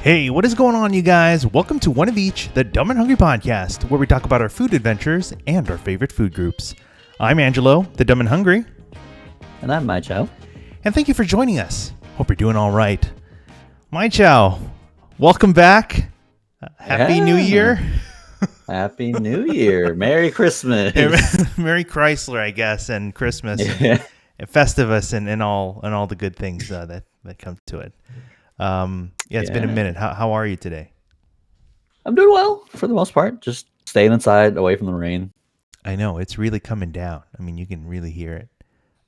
Hey, what is going on, you guys? Welcome to One of Each, the Dumb and Hungry podcast, where we talk about our food adventures and our favorite food groups. I'm Angelo, the Dumb and Hungry. And I'm Mychow. And thank you for joining us. Hope you're doing all right. Mychow, welcome back. Happy New Year. Happy New Year. Merry Christmas. Merry Chrysler, I guess, and Christmas, Yeah. and Festivus, and all the good things that come to it. It's been a minute. How are you today? I'm doing well for the most part. Just staying inside, away from the rain. I know it's really coming down. I mean, you can really hear it.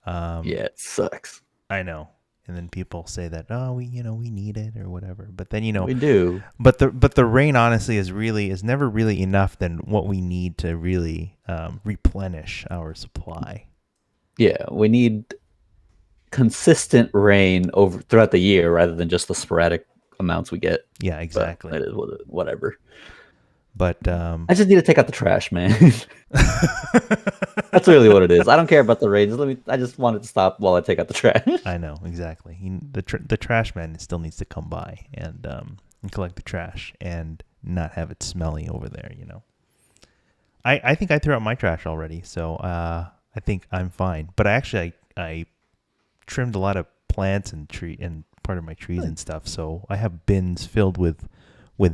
Yeah, it sucks. I know. And then people say that, oh, we need it or whatever. But then, we do. But the rain honestly is never really enough than what we need to really replenish our supply. Yeah, we need consistent rain over throughout the year rather than just the sporadic amounts we get. Yeah, exactly. But it is whatever. But I just need to take out the trash, man. That's really what it is. I don't care about the rain. I just want it to stop while I take out the trash. I know, exactly. The trash man still needs to come by and collect the trash and not have it smelly over there, I think I threw out my trash already, so I think I'm fine. But I trimmed a lot of plants and part of my trees and stuff, so I have bins filled with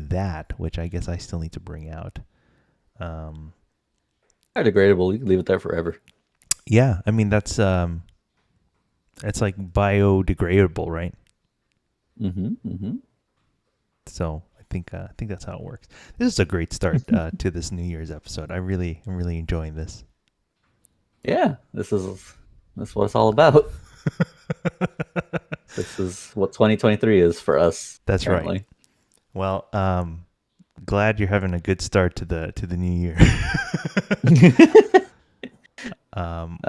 that, which I guess I still need to bring out. Biodegradable. You can leave it there forever. Yeah, I mean that's it's like biodegradable, right? Mm-hmm. So I think that's how it works. This is a great start to this New Year's episode. I'm really enjoying this. Yeah, this is what it's all about. This is what 2023 is for us. That's apparently. Right. Well, glad you're having a good start to the new year.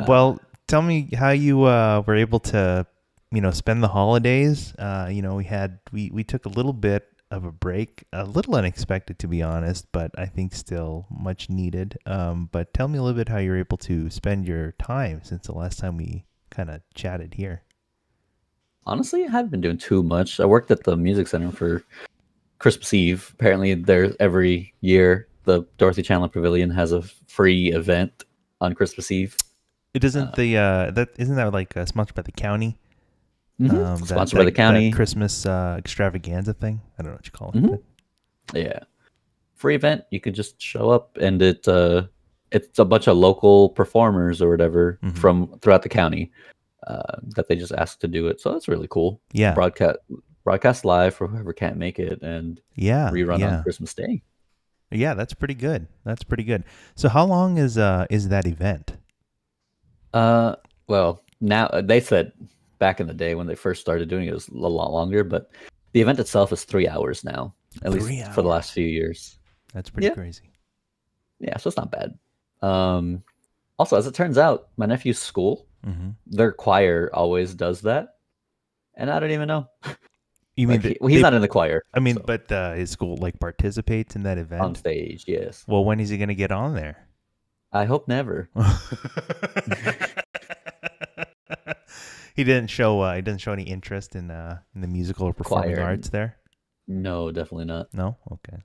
Well, tell me how you were able to, spend the holidays. We took a little bit of a break, a little unexpected to be honest, but I think still much needed. But tell me a little bit how you're able to spend your time since the last time we kind of chatted here. Honestly, I haven't been doing too much. I worked at the music center for Christmas Eve. Apparently, every year the Dorothy Chandler Pavilion has a free event on Christmas Eve. It isn't isn't that like sponsored by the county? Sponsored by the county. That Christmas extravaganza thing. I don't know what you call it. But yeah, free event. You could just show up, and it's a bunch of local performers or whatever from throughout the county that they just ask to do it. So that's really cool. Yeah, broadcast live for whoever can't make it, and rerun on Christmas Day. Yeah, that's pretty good. So how long is that event? Well, now they said back in the day when they first started doing it was a lot longer, but the event itself is 3 hours now, at least for the last few years. That's pretty crazy. Yeah, so it's not bad. Also, as it turns out, my nephew's school, their choir always does that, and I don't even know. You mean he's not in the choir? I mean, but his school participates in that event on stage. Yes. Well, when is he going to get on there? I hope never. He didn't show any interest in the musical or performing arts there. No, definitely not. No, okay.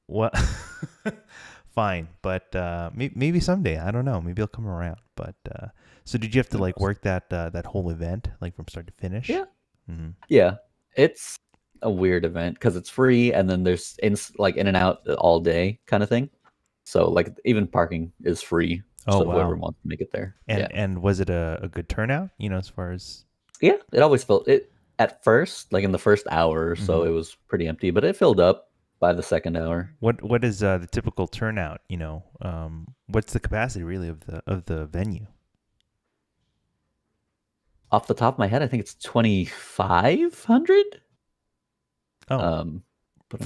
What? Fine, but maybe someday. I don't know. Maybe he'll come around. But so did you have to work that whole event from start to finish? Yeah. Yeah, it's a weird event because it's free, and then there's in and out all day kind of thing. So even parking is free. Oh, so wow. Whoever wants to make it there. And was it a good turnout? As far as it always felt it at first, in the first hour or so, it was pretty empty, but it filled up by the second hour. What is the typical turnout? What's the capacity really of the venue? Off the top of my head, I think it's 2,500. Oh, but I'm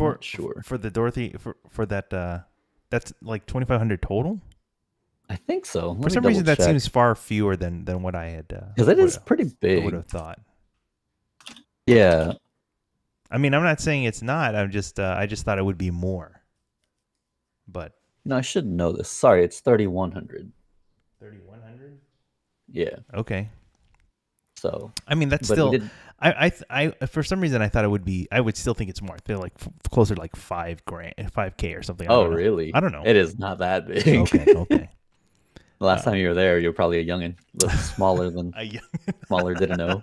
not sure for the Dorothy for that. That's 2,500 total. I think so. For some reason, that seems far fewer than what I had. Because it is pretty big. I would have thought. Yeah. I mean, I'm not saying it's not. I just thought it would be more. But I should know this. Sorry, it's 3,100. 3,100. Yeah. Okay. So, I mean, that's but he still. did. For some reason, I thought it would be. I would still think it's more. They're like closer to like 5 grand, 5K or something. I Oh, don't know. I really? don't know. It is not that big. Okay, okay. The last time you were there, you were probably a youngin, smaller than I, smaller. Didn't know.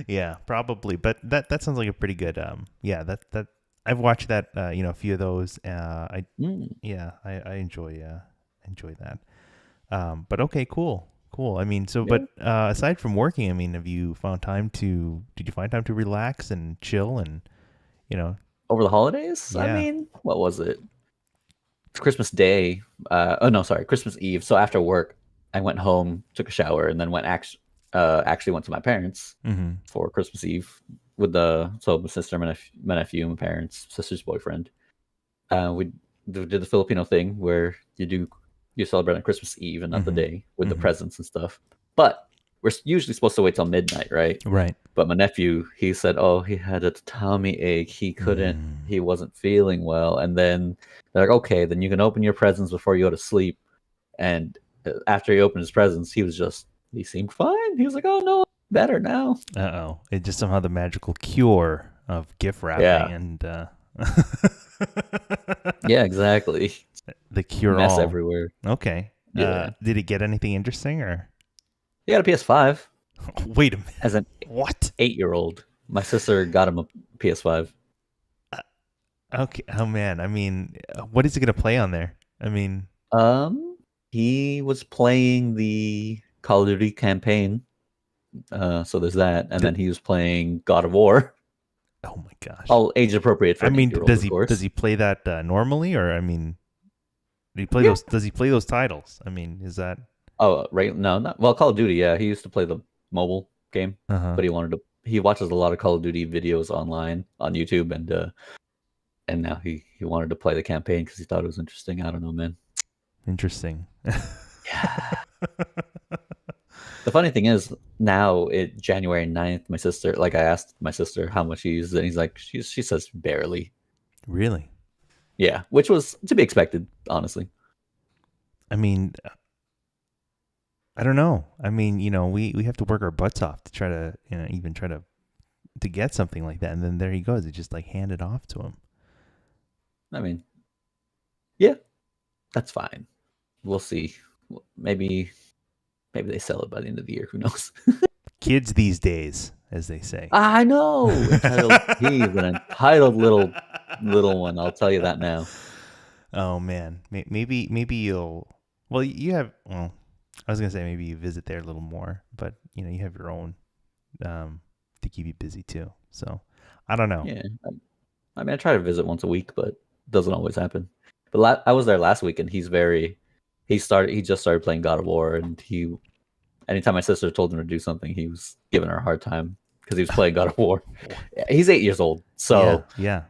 yeah, probably. But that sounds like a pretty good. Yeah, that I've watched that. A few of those. Mm, I enjoy that. But okay, cool, cool. I mean, so but yeah. aside from working, I mean, have you found time to? Did you find time to relax and chill and you know? Over the holidays, I Yeah. mean, what was it? It's Christmas Day. Oh no, sorry, Christmas Eve. So after work, I went home, took a shower, and then actually went to my parents Mm-hmm. for Christmas Eve with my sister, my nephew, my parents, sister's boyfriend. We did the Filipino thing where you celebrate on Christmas Eve and not the Mm-hmm. day with the Mm-hmm. presents and stuff. But we're usually supposed to wait till midnight, right? Right. But my nephew, he said, oh, he had a tummy ache. Mm. He wasn't feeling well. And then they're like, okay, then you can open your presents before you go to sleep. And after he opened his presents, he seemed fine. He was like, oh, no, I'm better now. Uh-oh. It just somehow the magical cure of gift wrapping Yeah. and Yeah, exactly. the cure Mess all. everywhere. Okay. Yeah. Did he get anything interesting or? He got a PS5 Wait a minute. as an What? 8-year-old. My sister got him a PS5. Okay. Oh man. I mean, what is he gonna play on there? I mean, He was playing the Call of Duty campaign. So there's that. And then he was playing God of War. oh my gosh. All age appropriate for I an mean, 8-year-old, of does course. he play that normally, or I mean, Yeah. Does he play those titles? I mean, is that? Oh, right. No, not well. Call of Duty. Yeah, he used to play the mobile game, Uh huh. but he watches a lot of Call of Duty videos online on YouTube, and now he wanted to play the campaign because he thought it was interesting. I don't know, man. Interesting. Yeah. The funny thing is, now it January 9th, my sister, like I asked my sister how much she uses, and he's like, she says barely. Really? Yeah, which was to be expected, honestly. I mean, I don't know. I mean, we have to work our butts off to try to, even try to get something like that, and then there he goes. It just like handed off to him. I mean, yeah, that's fine. We'll see. Maybe they sell it by the end of the year. Who knows? Kids these days, as they say. I know. Entitled. He's an entitled little one. I'll tell you that now. Oh man, maybe you'll. Well, you have. Well, I was gonna say maybe you visit there a little more, but you have your own to keep you busy too. So I don't know. Yeah. I mean, I try to visit once a week, but it doesn't always happen. But I was there last week, and he just started playing God of War, and anytime my sister told him to do something, he was giving her a hard time because he was playing God of War. He's 8 years old, so yeah,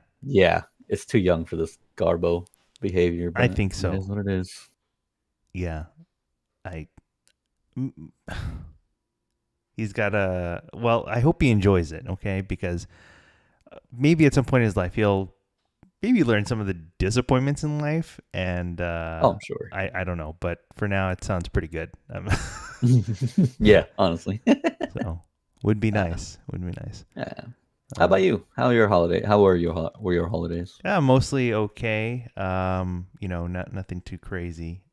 it's too young for this garbo behavior. But I think so. It is what it is. Yeah, he's got a. Well, I hope he enjoys it. Okay, because maybe at some point in his life he'll maybe learn some of the disappointments in life, and I'm sure. I don't know, but for now it sounds pretty good. Yeah, honestly. So would be nice. Would be nice. Yeah. How about you? How were your holidays? Yeah, mostly okay. Nothing too crazy.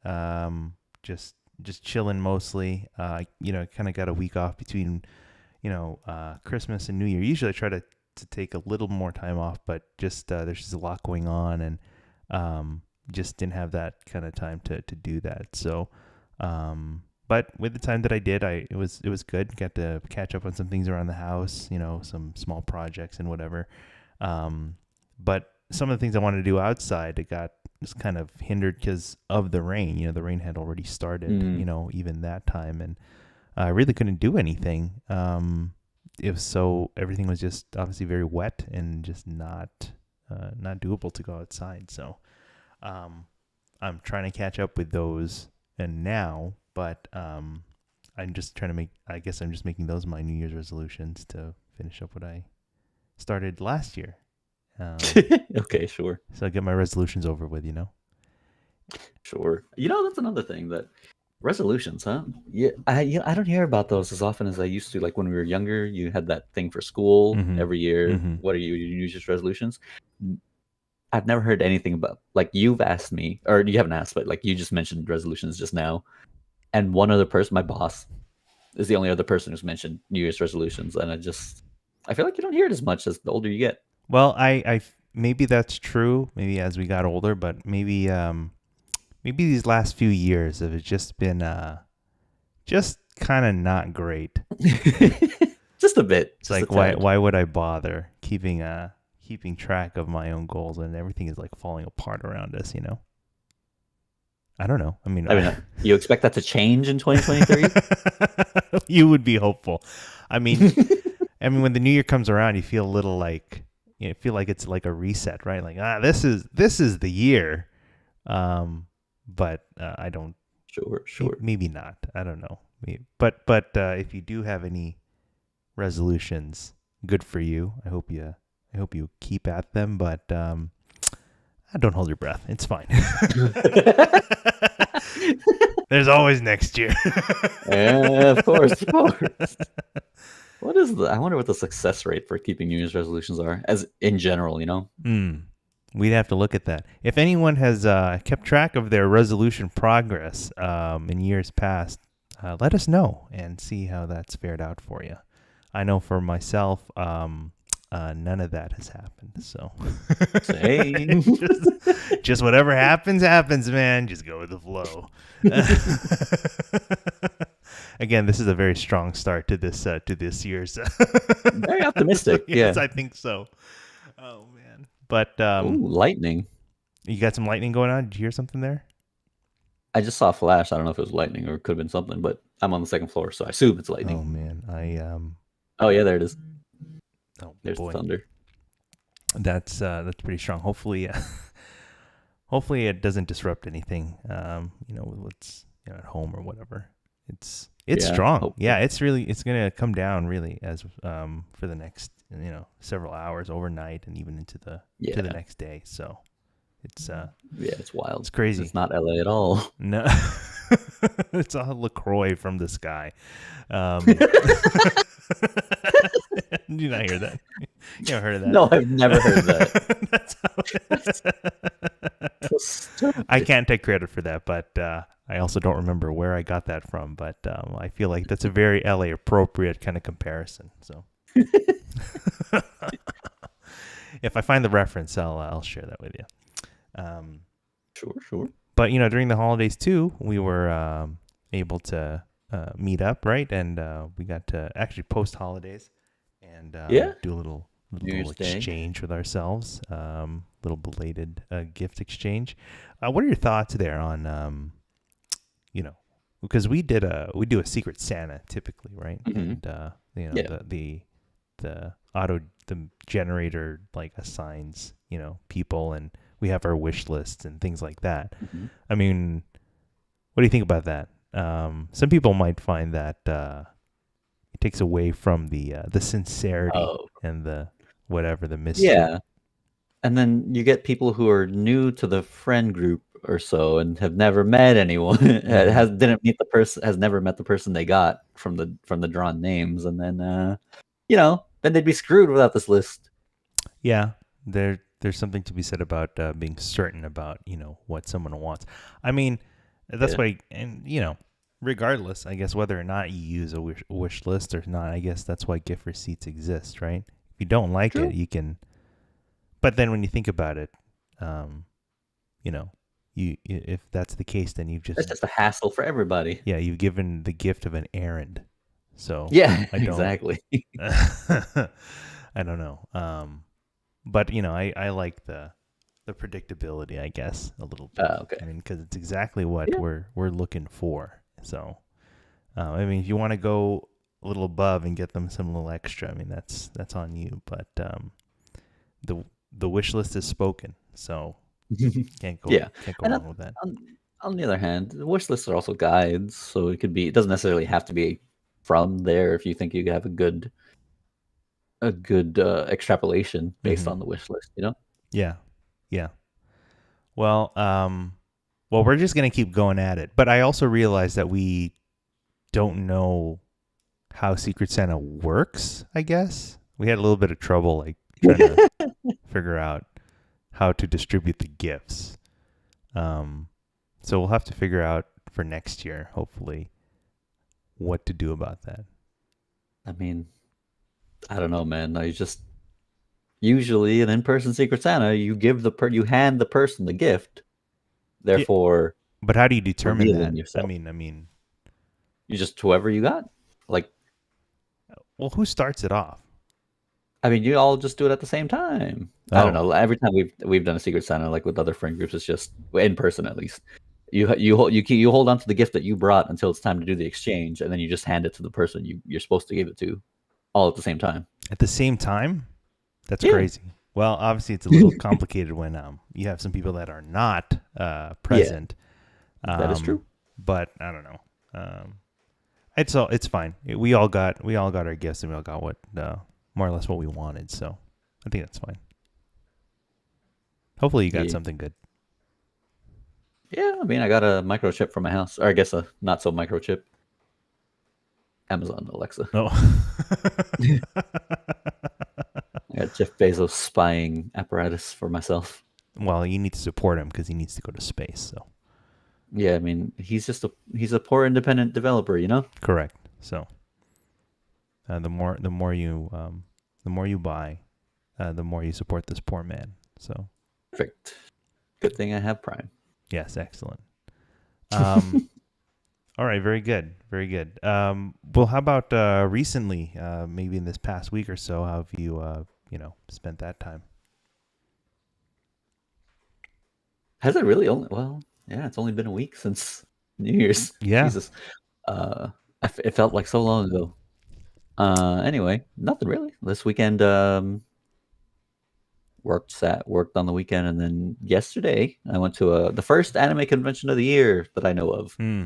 Just chilling mostly. Kind of got a week off between, Christmas and New Year. Usually I try to take a little more time off, but just there's just a lot going on, and just didn't have that kind of time to do that. So, but with the time that I did, it was good. Got to catch up on some things around the house, some small projects and whatever. But some of the things I wanted to do outside, it got just kind of hindered because of the rain. The rain had already started, even that time, and I really couldn't do anything. Everything was just obviously very wet and just not doable to go outside. So, I'm trying to catch up with those and now, but I'm just trying to I guess I'm just making those my New Year's resolutions to finish up what I started last year. Okay, sure. So I get my resolutions over with, Sure. That's another thing that Resolutions, huh? I don't hear about those as often as I used to. Like when we were younger, you had that thing for school Mm-hmm. every year. Mm-hmm. What are your New Year's resolutions? I've never heard anything about, like, you've asked me, or you haven't asked, but like you just mentioned resolutions just now, and one other person, my boss, is the only other person who's mentioned New Year's resolutions, and I feel like you don't hear it as much as the older you get. Well, maybe that's true. Maybe as we got older, but maybe these last few years have just been just kind of not great. Just a bit, It's just a like tad. why would I bother keeping track of my own goals when everything is like falling apart around us, you know? I don't know. I mean, I mean, you expect that to change in 2023? you would be hopeful. I mean, when the new year comes around, you feel a little like feel like it's like a reset, right? Like this is the year. But I don't. Sure. Maybe not. I don't know. But if you do have any resolutions, good for you. I hope you keep at them. But don't hold your breath. It's fine. There's always next year. Yeah, of course, of course. I wonder what the success rate for keeping New Year's resolutions are, as in general, you know? We'd have to look at that. If anyone has kept track of their resolution progress in years past, let us know and see how that's fared out for you. I know for myself, none of that has happened. So, Same. just whatever happens, man. Just go with the flow. Again, this is a very strong start to this year's. Very optimistic. Yes, Yeah. I think so. Oh man, but Ooh, lightning. you got some lightning going on. Did you hear something there? I just saw a flash. I don't know if it was lightning or it could have been something, but I'm on the second floor, so I assume it's lightning. Oh man, Oh yeah, there it is. oh There's the boy, thunder. that's pretty strong. Hopefully, hopefully it doesn't disrupt anything. With what's at home or whatever. It's Yeah, strong. hopefully. Yeah, it's gonna come down really as for the next several hours overnight and even into the to the Yeah. next day. So it's Yeah, it's wild. it's crazy. It's not LA at all. No, it's a LaCroix from the sky. Did you not hear that? You haven't heard of that? No, I've never heard that. That's how So stupid. I can't take credit for that, but I also don't remember where I got that from. But I feel like that's a very LA appropriate kind of comparison. So if I find the reference, I'll share that with you. Sure. But Mm-hmm. during the holidays too, we were able to meet up, right? And we got to actually post holidays and Yeah. do a little New Year's Day. exchange with ourselves, little belated gift exchange. What are your thoughts there on because we do a Secret Santa typically, right? Mm-hmm. And Yeah. the the generator like assigns people, and we have our wish lists and things like that. Mm-hmm. I mean, what do you think about that? Some people might find that it takes away from the sincerity Oh, and the mystery. yeah. And then you get people who are new to the friend group or so and have never met anyone. Has never met the person they got from the drawn names, and then then they'd be screwed without this list. Yeah, there's something to be said about being certain about what someone wants. I mean, that's Yeah. why, and regardless, I guess whether or not you use a wish list or not, I guess that's why gift receipts exist, right? If you don't like True. it, you can. But then when you think about it, if that's the case, then you've That's just a hassle for everybody. you've given the gift of an errand. So Yeah, I don't exactly. I don't know. But I like the predictability, I guess, a little bit. Okay. I mean, because it's exactly what Yeah. we're looking for. So, I mean, if you want to go a little above and get them some little extra, I mean, that's on you. But the wish list is spoken, so can't go Yeah. And wrong with that. on the other hand, the wish lists are also guides, so it doesn't necessarily have to be from there if you think you have a good extrapolation based Mhm. on the wish list, you know? Yeah. Well, Well, we're just gonna keep going at it. But I also realize that we don't know how Secret Santa works. I guess we had a little bit of trouble, like trying to figure out how to distribute the gifts. So we'll have to figure out for next year, hopefully, what to do about that. I mean, I don't know, man. I just usually an in-person Secret Santa, you give you hand the person the gift, Yeah, therefore but how do you determine revealing that? yourself. I mean, You just whoever you got. Like, well, who starts it off? I mean, you all just do it at the same time. I don't Oh, know. Every time we've done a Secret Santa, like with other friend groups, it's just in person at least. You hold on to the gift that you brought until it's time to do the exchange, and then you just hand it to the person you're supposed to give it to, all at the same time. at the same time? That's Yeah, crazy. Well, obviously, it's a little complicated when you have some people that are not yeah, present. that is true. But I don't know. It's fine. We all got our gifts, and we all got what more or less what we wanted. So I think that's fine. Hopefully, you got Yeah. something good. Yeah, I mean, I got a microchip from my house, or I guess a not so microchip. Amazon Alexa. Oh. I got Jeff Bezos spying apparatus for myself. Well, you need to support him because he needs to go to space. So Yeah, I mean, he's a poor independent developer, you know. correct. So the more you buy, the more you support this poor man. So Perfect. Good thing I have Prime. yes, excellent. All right, very good, very good. Well, how about recently? Maybe in this past week or so, how have you spent that time? Has it really only? Well, yeah, it's only been a week since New Year's. Yeah. Jesus, uh, it felt like so long ago. Anyway, nothing really. This weekend, worked on the weekend, and then yesterday I went to the first anime convention of the year that I know of. Hmm.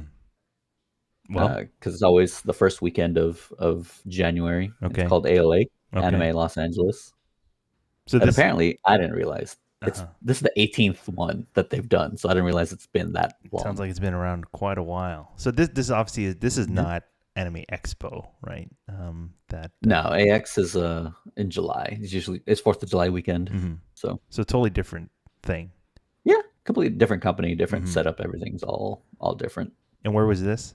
Well, Because it's always the first weekend of January. It's okay, called ALA, okay. Anime Los Angeles. So And this, apparently, I didn't realize uh this is the 18th one that they've done, so I didn't realize it's been that sounds long. like it's been around quite a while. So this obviously this is Mhm. not Anime Expo, right? That No, AX is in July. It's 4th of July weekend. mhm. So So totally different thing. yeah, completely different company, different Hmm. setup. Everything's all different. And where was this?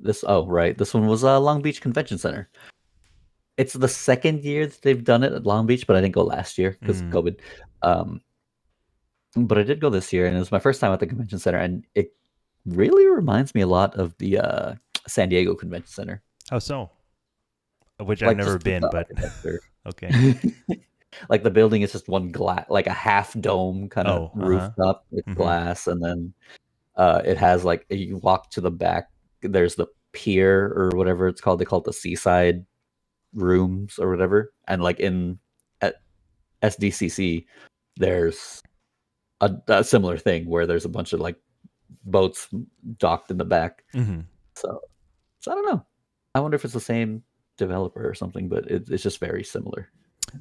This one was Long Beach Convention Center. It's the second year that they've done it at Long Beach, but I didn't go last year because of Mm. COVID. Um, but I did go this year, and it was my first time at the convention center, and it really reminds me a lot of the San Diego Convention Center. How so? Which I've Like never just with been, the but architecture. okay. Like the building is just one glass, like a half dome kind of Oh, rooftop with hmm. glass, and then it has like you walk to the back. There's the pier or whatever it's called. They call it the seaside rooms or whatever. And like in at SDCC, there's a similar thing where there's a bunch of like boats docked in the back. Hmm. So, so I don't know. I wonder if it's the same developer or something, but it's just very similar.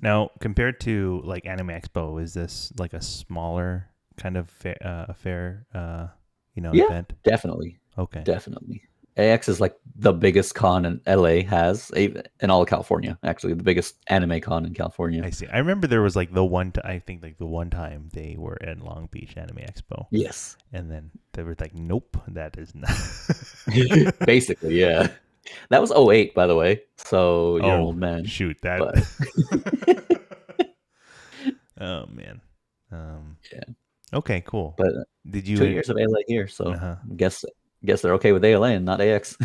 Now, compared to like Anime Expo, is this like a smaller kind of affair, Yeah, event? definitely, Okay. definitely. AX is like the biggest con in LA has in all of California. Actually, the biggest anime con in California. I see. I remember there was like the one time they were at Long Beach Anime Expo, Yes, and then they were like, "Nope, that is not." basically, yeah. That was '08, by the way. So you're an Oh old man, shoot, that. but Oh man. Um. yeah. Okay, cool. But Did 2 years of ALA here, so Uh-huh. guess they're okay with ALA and not AX.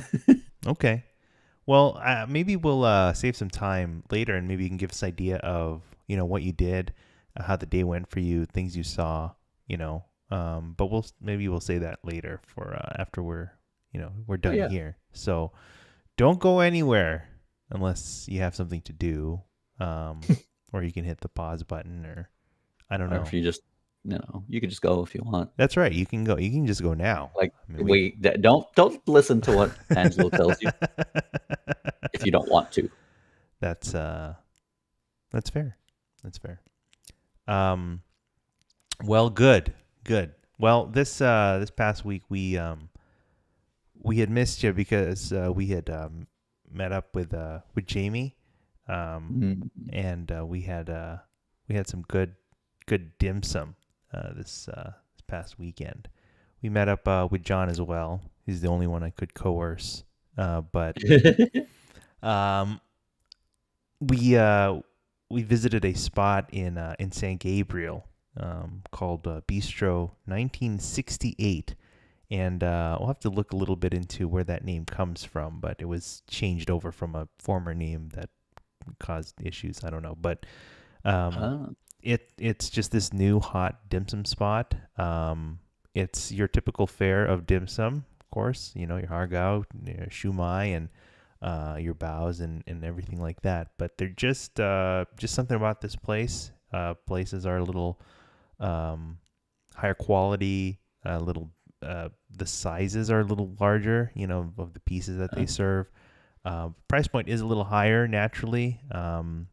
Okay. Well, maybe we'll save some time later, and maybe you can give us an idea of what you did, how the day went for you, things you saw. But we'll say that later for after we're Oh done yeah. here. So don't go anywhere unless you have something to do, or you can hit the pause button, or I don't Or know. if you just you could just go if you want. That's right. You can go. You can just go now. Like I mean, we. don't listen to what Angelo tells you if you don't want to. That's that's fair. That's fair. Um, well, good, good. Well, this past week we had missed you because we had met up with Jamie, um, Mm. and we had some good dim sum this past weekend. We met up with John as well. He's the only one I could coerce, but um, we we visited a spot in San Gabriel called Bistro 1968, and we'll have to look a little bit into where that name comes from. But it was changed over from a former name that caused issues. I don't know, but um, Ah, it's just this new hot dim sum spot. It's your typical fare of dim sum, of course. You know, your hargao, your shumai, and your bows and everything like that. But they're just something about this place. Places are a little higher quality, a little the sizes are a little larger. You know, of the pieces that they ah. serve. Price point is a little higher naturally.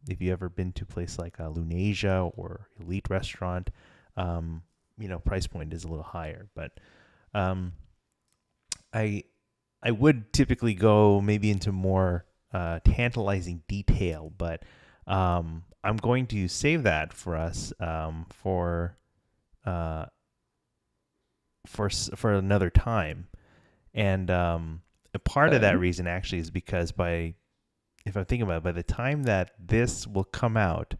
If you ever been to a place like Lunasia or Elite Restaurant, you know, price point is a little higher. But um, I I would typically go maybe into more tantalizing detail, but I'm going to save that for us uh, for another time. And a part of that Okay. reason actually is because if I'm thinking about it, by the time that this will come out,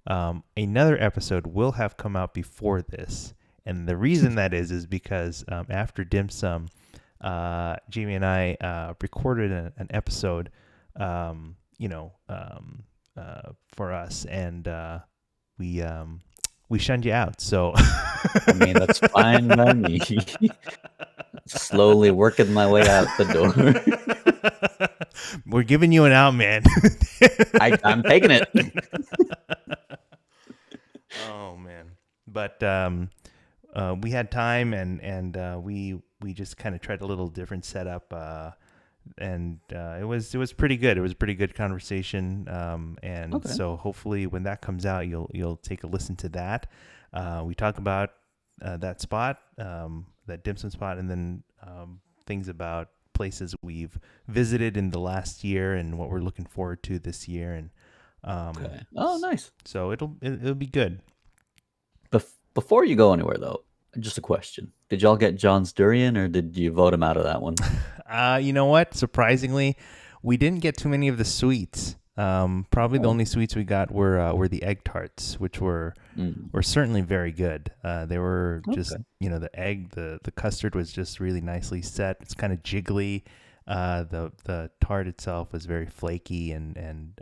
another episode will have come out before this. And the reason that is because after Dim Sum, Jamie and I recorded an episode, you know, for us, and we shunned you out. So I mean, that's fine by me. Slowly working my way out the door. we're giving you an out, man. I'm taking it. Oh man, but we had time, and we just kind of tried a little different setup, and it was pretty good. It was a pretty good conversation, and Okay. so hopefully when that comes out, you'll take a listen to that. We talk about that spot, that dim sum spot, and then things about places we've visited in the last year and what we're looking forward to this year, and Okay. Oh, nice. so it'll be good. Before you go anywhere, though, just a question: did y'all get John's durian, or did you vote him out of that one? You know what? Surprisingly, we didn't get too many of the sweets. Probably the Oh. only sweets we got were the egg tarts, which Mm. were certainly very good. They were just, Okay. you know, the custard was just really nicely set. It's kind of jiggly. The tart itself was very flaky and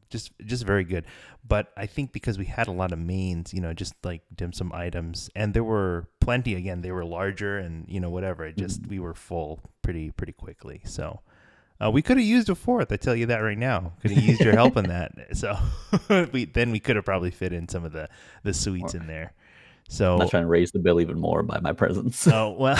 just very good. But I think because we had a lot of mains, you know, just like dim sum items, and there were plenty. Again, they were larger, and you know, whatever. It just Mm. we were full pretty quickly. So. We could have used a fourth. I tell you that right now. Could have used your help in that. So we could have probably fit in some of the sweets Or- in there. I'm not So trying to raise the bill even more by my presence. oh well.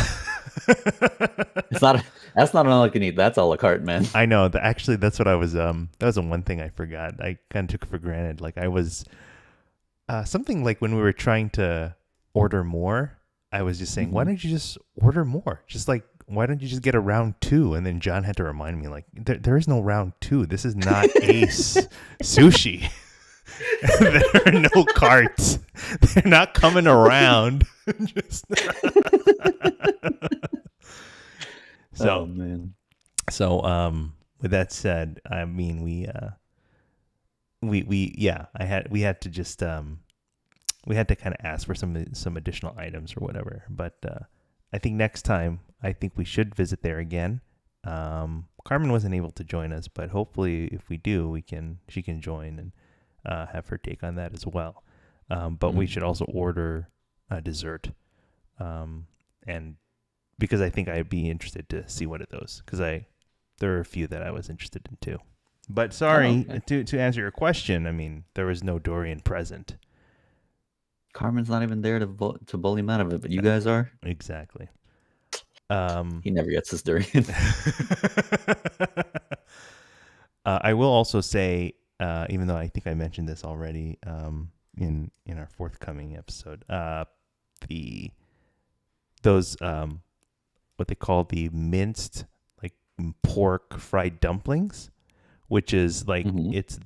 It's not. That's not an all you can eat. That's a la carte, man. I know that actually that's what I was that was the one thing I forgot. I kind of took it for granted. Like I was something like when we were trying to order more, I was just saying, why Mhm. don't you just order more? Just like why don't you just get a round two? And then John had to remind me like there is no round two. This is not Ace Sushi. There are no carts. They're not coming around. Just Oh so man. with that said, I mean we yeah, we had to just we had to kind of ask for some additional items or whatever. But I think next time I think we should visit there again. Carmen wasn't able to join us, but hopefully if we do, she can join and have her take on that as well. But we Mm. should also order a dessert, and because I think I'd be interested to see what it those because there are a few that I was interested in too. But Oh, sorry okay. to answer your question. I mean, there was no Dorian present. Carmen's not even there to bully him out of it, but you guys are. Exactly. Um, He never gets his durian. I will also say, even though I think I mentioned this already in our forthcoming episode, the those what they call the minced like pork fried dumplings, which is like Hmm. it's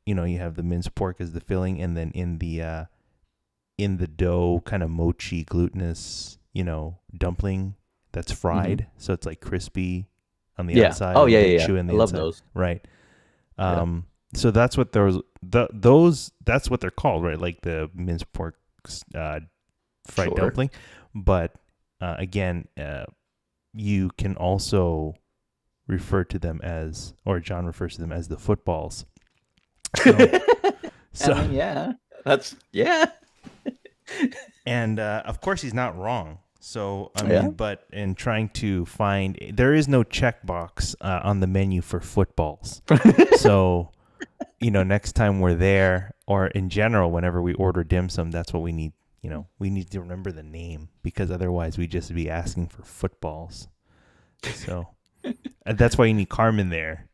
you have the minced pork as the filling, and then in the dough kind of mochi glutinous dumpling that's Hmm. fried, so it's like crispy on the Yeah. outside Oh and yeah, a yeah, bit yeah. chewy on I the love inside, those. right? Yeah. So that's what those that's what they're called, right? Like the minced pork uh, fried Sure. dumpling. But again, you can also refer to them as, or John refers to them as the footballs. So, I so, mean, yeah. That's yeah. and of course he's not wrong. So, I Yeah. mean, but in trying to find, there is no checkbox on the menu for footballs. So, next time we're there, or in general, whenever we order dim sum, that's what we need. We need to remember the name, because otherwise we just be asking for footballs. So that's why you need Carmen there.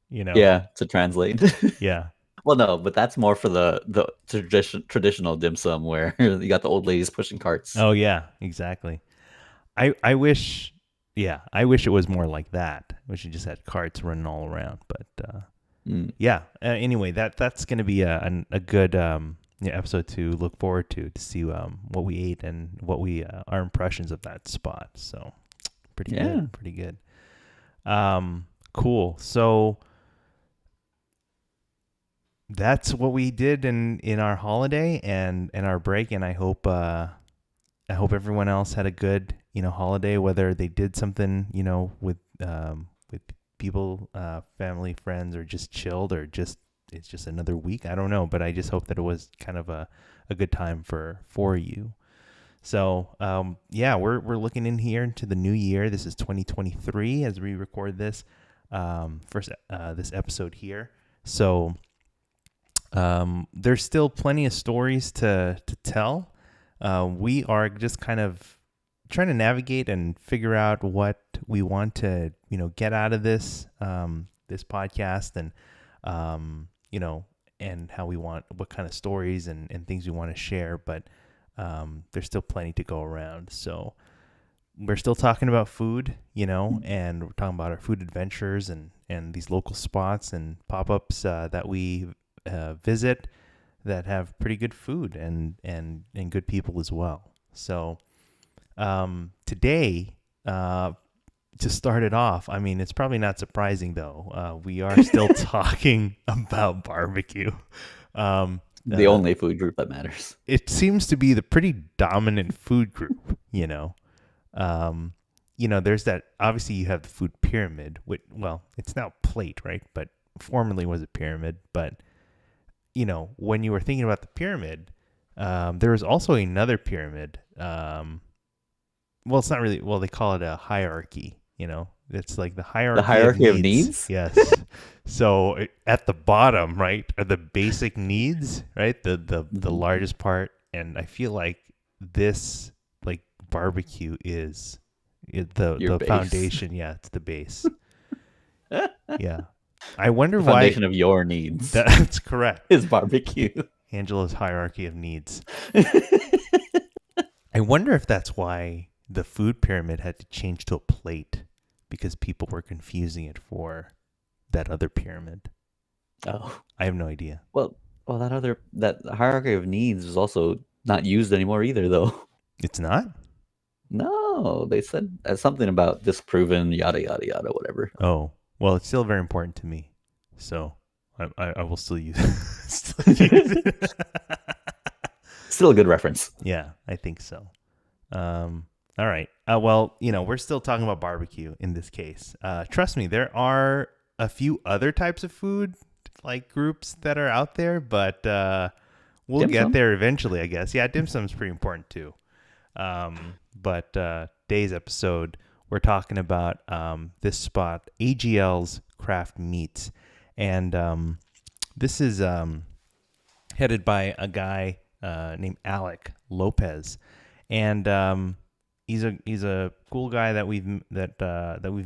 Yeah, to translate. Yeah. Well, no, but that's more for the traditional dim sum where you got the old ladies pushing carts. Oh yeah, exactly. I wish, yeah, I wish it was more like that. I wish you just had carts running all around. But Mm. yeah. Anyway, that's gonna be a good episode to look forward to see what we ate and what we our impressions of that spot. So pretty Yeah. good, pretty good. Cool. So that's what we did in our holiday and our break, and I hope everyone else had a good holiday, whether they did something with people, family, friends, or just chilled, or just it's just another week. I don't know, but I just hope that it was kind of a good time for you. So yeah, we're looking in here into the new year. This is 2023 as we record this first this episode here. So there's still plenty of stories to tell. We are just kind of trying to navigate and figure out what we want to get out of this podcast, and and how we want, what kind of stories and things we want to share. But there's still plenty to go around. So we're still talking about food, and we're talking about our food adventures and these local spots and pop-ups that we visit that have pretty good food and good people as well. So today, to start it off, I mean, it's probably not surprising though. We are still talking about barbecue. Um, The only food group that matters. it seems to be the pretty dominant food group. There's that, obviously you have the food pyramid, which, well, it's now plate, right? But formerly was a pyramid. But, when you were thinking about the pyramid, there was also another pyramid. Well, it's not really, well, they call it a hierarchy, it's like the The hierarchy of hierarchy of needs. needs? Yes. So at the bottom, right, are the basic needs, right? The largest part. And I feel like this, like, barbecue is Your the base. foundation. Yeah, it's the base. Yeah. I wonder The why. foundation of your needs That's correct. is barbecue. Angela's hierarchy of needs. I wonder if that's why the food pyramid had to change to a plate, because people were confusing it for that other pyramid. Oh. I have no idea. Well, that hierarchy of needs is also not used anymore either, though. It's not? No, they said something about disproven, yada yada yada, whatever. Oh, well, it's still very important to me. So I will still use it. Still a good reference. Yeah, I think so. All right. Well, we're still talking about barbecue in this case. Trust me, there are a few other types of food like groups that are out there, but we'll Dim get sum? there eventually, I guess. Yeah, dim sum's pretty important too. But today's episode, we're talking about this spot, AGL's Craft Meats, and this is headed by a guy named Alec Lopez, and he's a cool guy that we've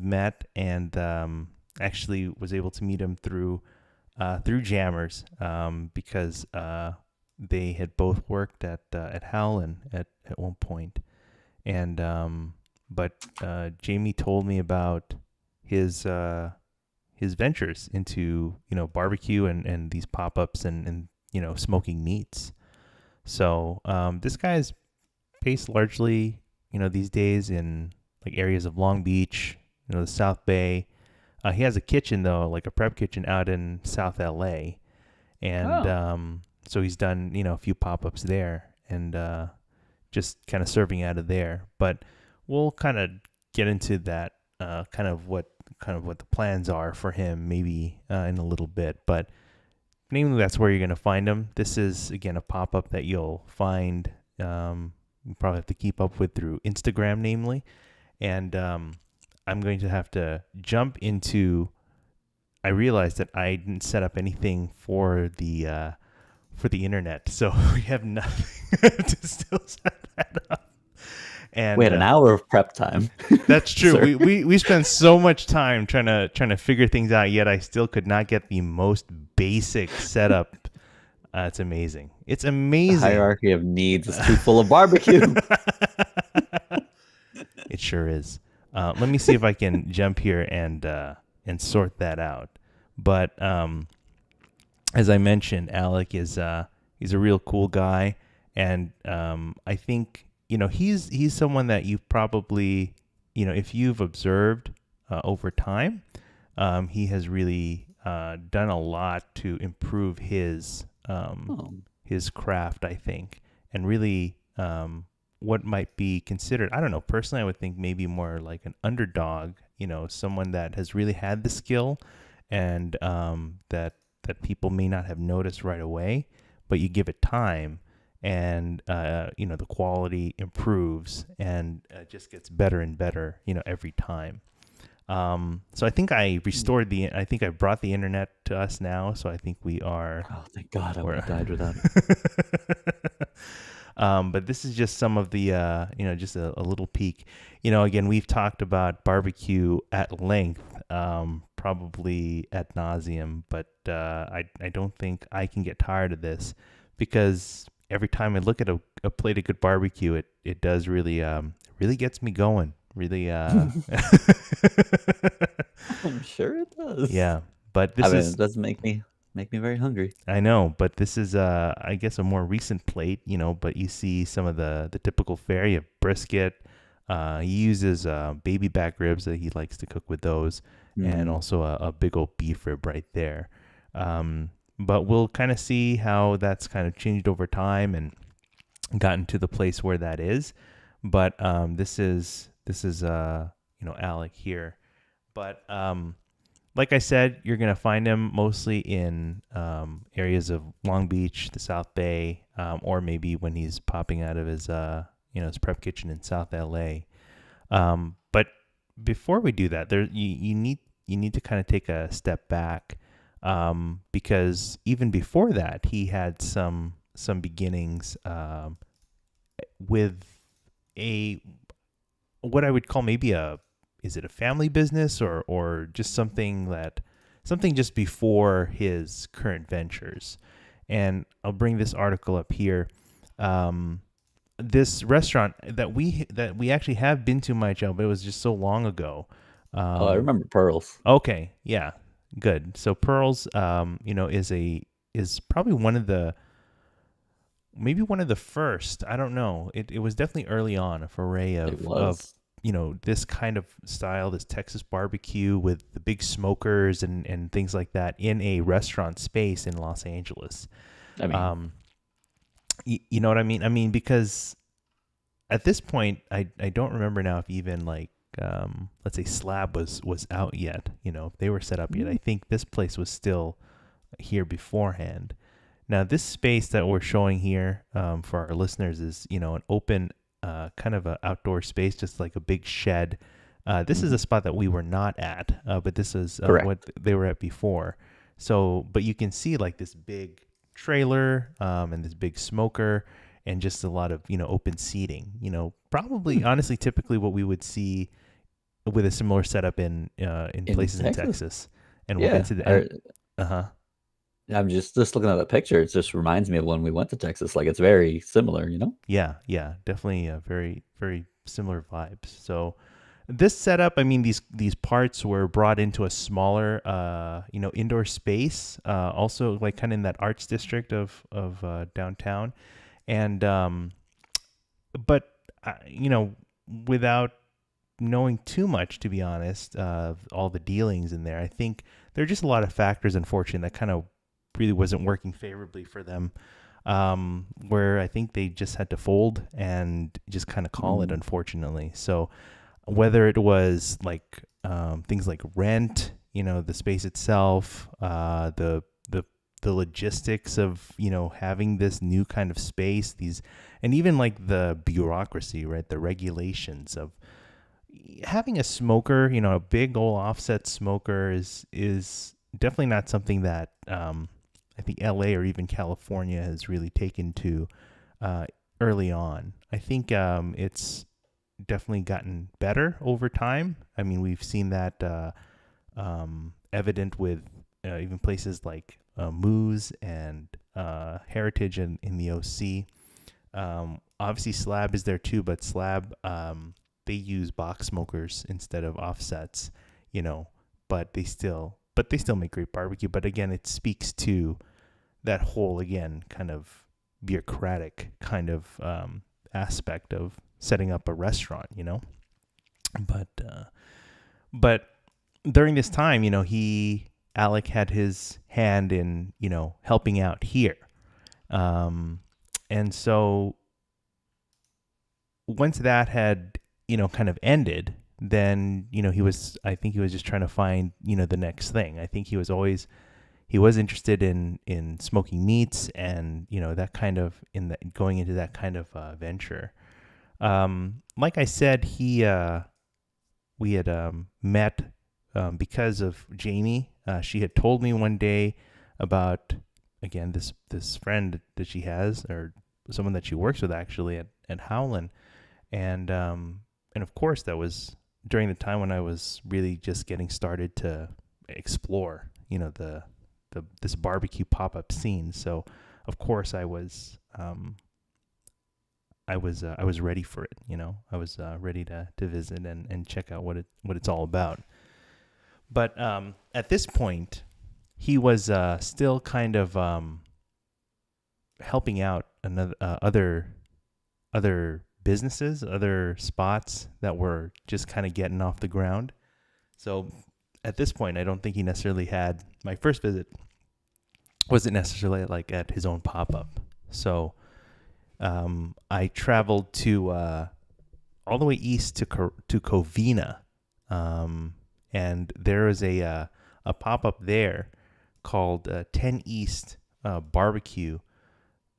met, and actually was able to meet him through Jammers, because they had both worked at Howlin at one point. and but Jamie told me about his ventures into barbecue and these pop-ups and smoking meats. So this guy's based largely these days in like areas of Long Beach, the South Bay. He has a kitchen though, like a prep kitchen out in South LA, and Oh, so he's done a few pop-ups there and just kind of serving out of there. But we'll kind of get into that kind of what the plans are for him maybe in a little bit. But namely, that's where you're going to find him. This is again a pop-up that you'll find. You probably have to keep up with through Instagram, namely, and I'm going to have to jump into. I realized that I didn't set up anything for the internet, so we have nothing to still set that up. we And had an hour of prep time. that's true. Sir. We spent so much time trying to figure things out, yet I still could not get the most basic setup. It's amazing. It's The amazing. hierarchy of needs is too full of barbecue. It sure is. Let me see if I can jump here and sort that out. But as I mentioned, Alec is he's a real cool guy, and I think he's someone that you've probably if you've observed over time, he has really done a lot to improve Oh, his craft, I think, and really what might be considered, I don't know, personally, I would think maybe more like an underdog, someone that has really had the skill and that people may not have noticed right away, but you give it time and, the quality improves and just gets better and better, every time. So I think I brought the internet to us now. So I think we are. oh, thank God I would We're- have died without it. But this is just some of the, just a little peek. Again, we've talked about barbecue at length, probably ad nauseum, but I don't think I can get tired of this because every time I look at a plate of good barbecue, it does really, really gets me going. Really, I'm sure it does. yeah. But I this mean, is it does make me very hungry. I know, but this is I guess a more recent plate, but you see some of the typical fare. You have brisket. He uses baby back ribs that he likes to cook with those, and Mm. also a big old beef rib right there. But we'll kind of see how that's kind of changed over time and gotten to the place where that is. But this is Alec here. But like I said, you're going to find him mostly in areas of Long Beach, the South Bay, or maybe when he's popping out of his prep kitchen in South LA. But before we do that, you need to kind of take a step back because even before that, he had some beginnings with a what I would call maybe is it a family business or just something just before his current ventures. And I'll bring this article up here. This restaurant that we actually have been to, Mychow, but it was just so long ago. Oh, I remember pearls. Okay, yeah, good. So Pearls, is probably maybe one of the first. I don't know. It was definitely early on a foray It of was. this kind of style, this Texas barbecue with the big smokers and things like that in a restaurant space in Los Angeles. I mean, You know what I mean? I mean, because at this point, I don't remember now if even like, let's say Slab was out yet, if they were set up yet. I think this place was still here beforehand. Now, this space that we're showing here for our listeners is, an open kind of an outdoor space, just like a big shed. This is a spot that we were not at, but this is what they were at before. So, but you can see like this big trailer and this big smoker and just a lot of, open seating, probably honestly, typically what we would see with a similar setup in places in Texas. And we'll get to the, uh-huh. I'm just looking at the picture. It just reminds me of when we went to Texas. Like it's very similar, Yeah, definitely very, very similar vibes. So this setup, I mean, these parts were brought into a smaller, indoor space, also like kind of in that arts district of downtown, and but without knowing too much, to be honest, all the dealings in there, I think there are just a lot of factors, unfortunately, that kind of really wasn't working favorably for them. Where I think they just had to fold and just kind of call it, unfortunately. So whether it was like things like rent, the space itself, the logistics of having this new kind of space, and even like the bureaucracy, right, the regulations of having a smoker, a big old offset smoker is definitely not something that I think LA or even California has really taken to early on. I think it's definitely gotten better over time. I mean, we've seen that evident with even places like Moose and Heritage in the OC. Obviously, Slab is there too, but Slab, they use box smokers instead of offsets, but they still make great barbecue. But again, it speaks to that whole, again, kind of bureaucratic kind of aspect of setting up a restaurant, But during this time, Alec had his hand in, helping out here. And so once that had, kind of ended, then, I think he was just trying to find, the next thing. I think he was interested in smoking meats and, that kind of, going into that kind of venture. Like I said, we had met because of Jamie. She had told me one day about, again, this friend that she has, or someone that she works with actually at Howland, and of course that was during the time when I was really just getting started to explore, this barbecue pop-up scene. So of course I was ready for it. I was ready to visit and check out what it's all about. But at this point, he was still kind of helping out other businesses, other spots that were just kind of getting off the ground. So at this point, I don't think he necessarily had, my first visit wasn't necessarily like at his own pop-up. So I traveled to all the way east to Covina, and there is a pop-up there called 10 East Barbecue,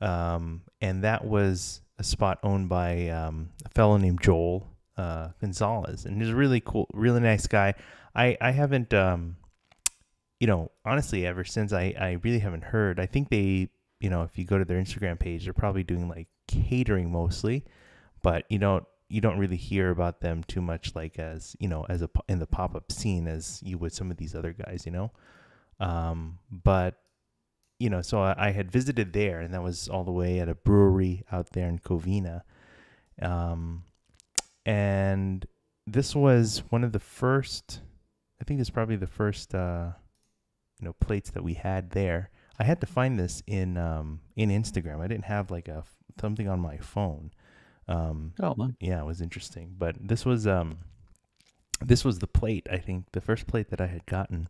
and that was a spot owned by a fellow named Joel Gonzalez, and he's a really cool, really nice guy. I haven't, honestly, ever since I really haven't heard. I think they, if you go to their Instagram page, they're probably doing like catering mostly, but you don't really hear about them too much, like as in the pop-up scene as you would some of these other guys, but so I had visited there, and that was all the way at a brewery out there in Covina. And this was one of the first, I think it's probably the first, plates that we had there. I had to find this in Instagram. I didn't have like something on my phone. Oh man. Yeah, it was interesting. But this was the plate, I think, the first plate that I had gotten.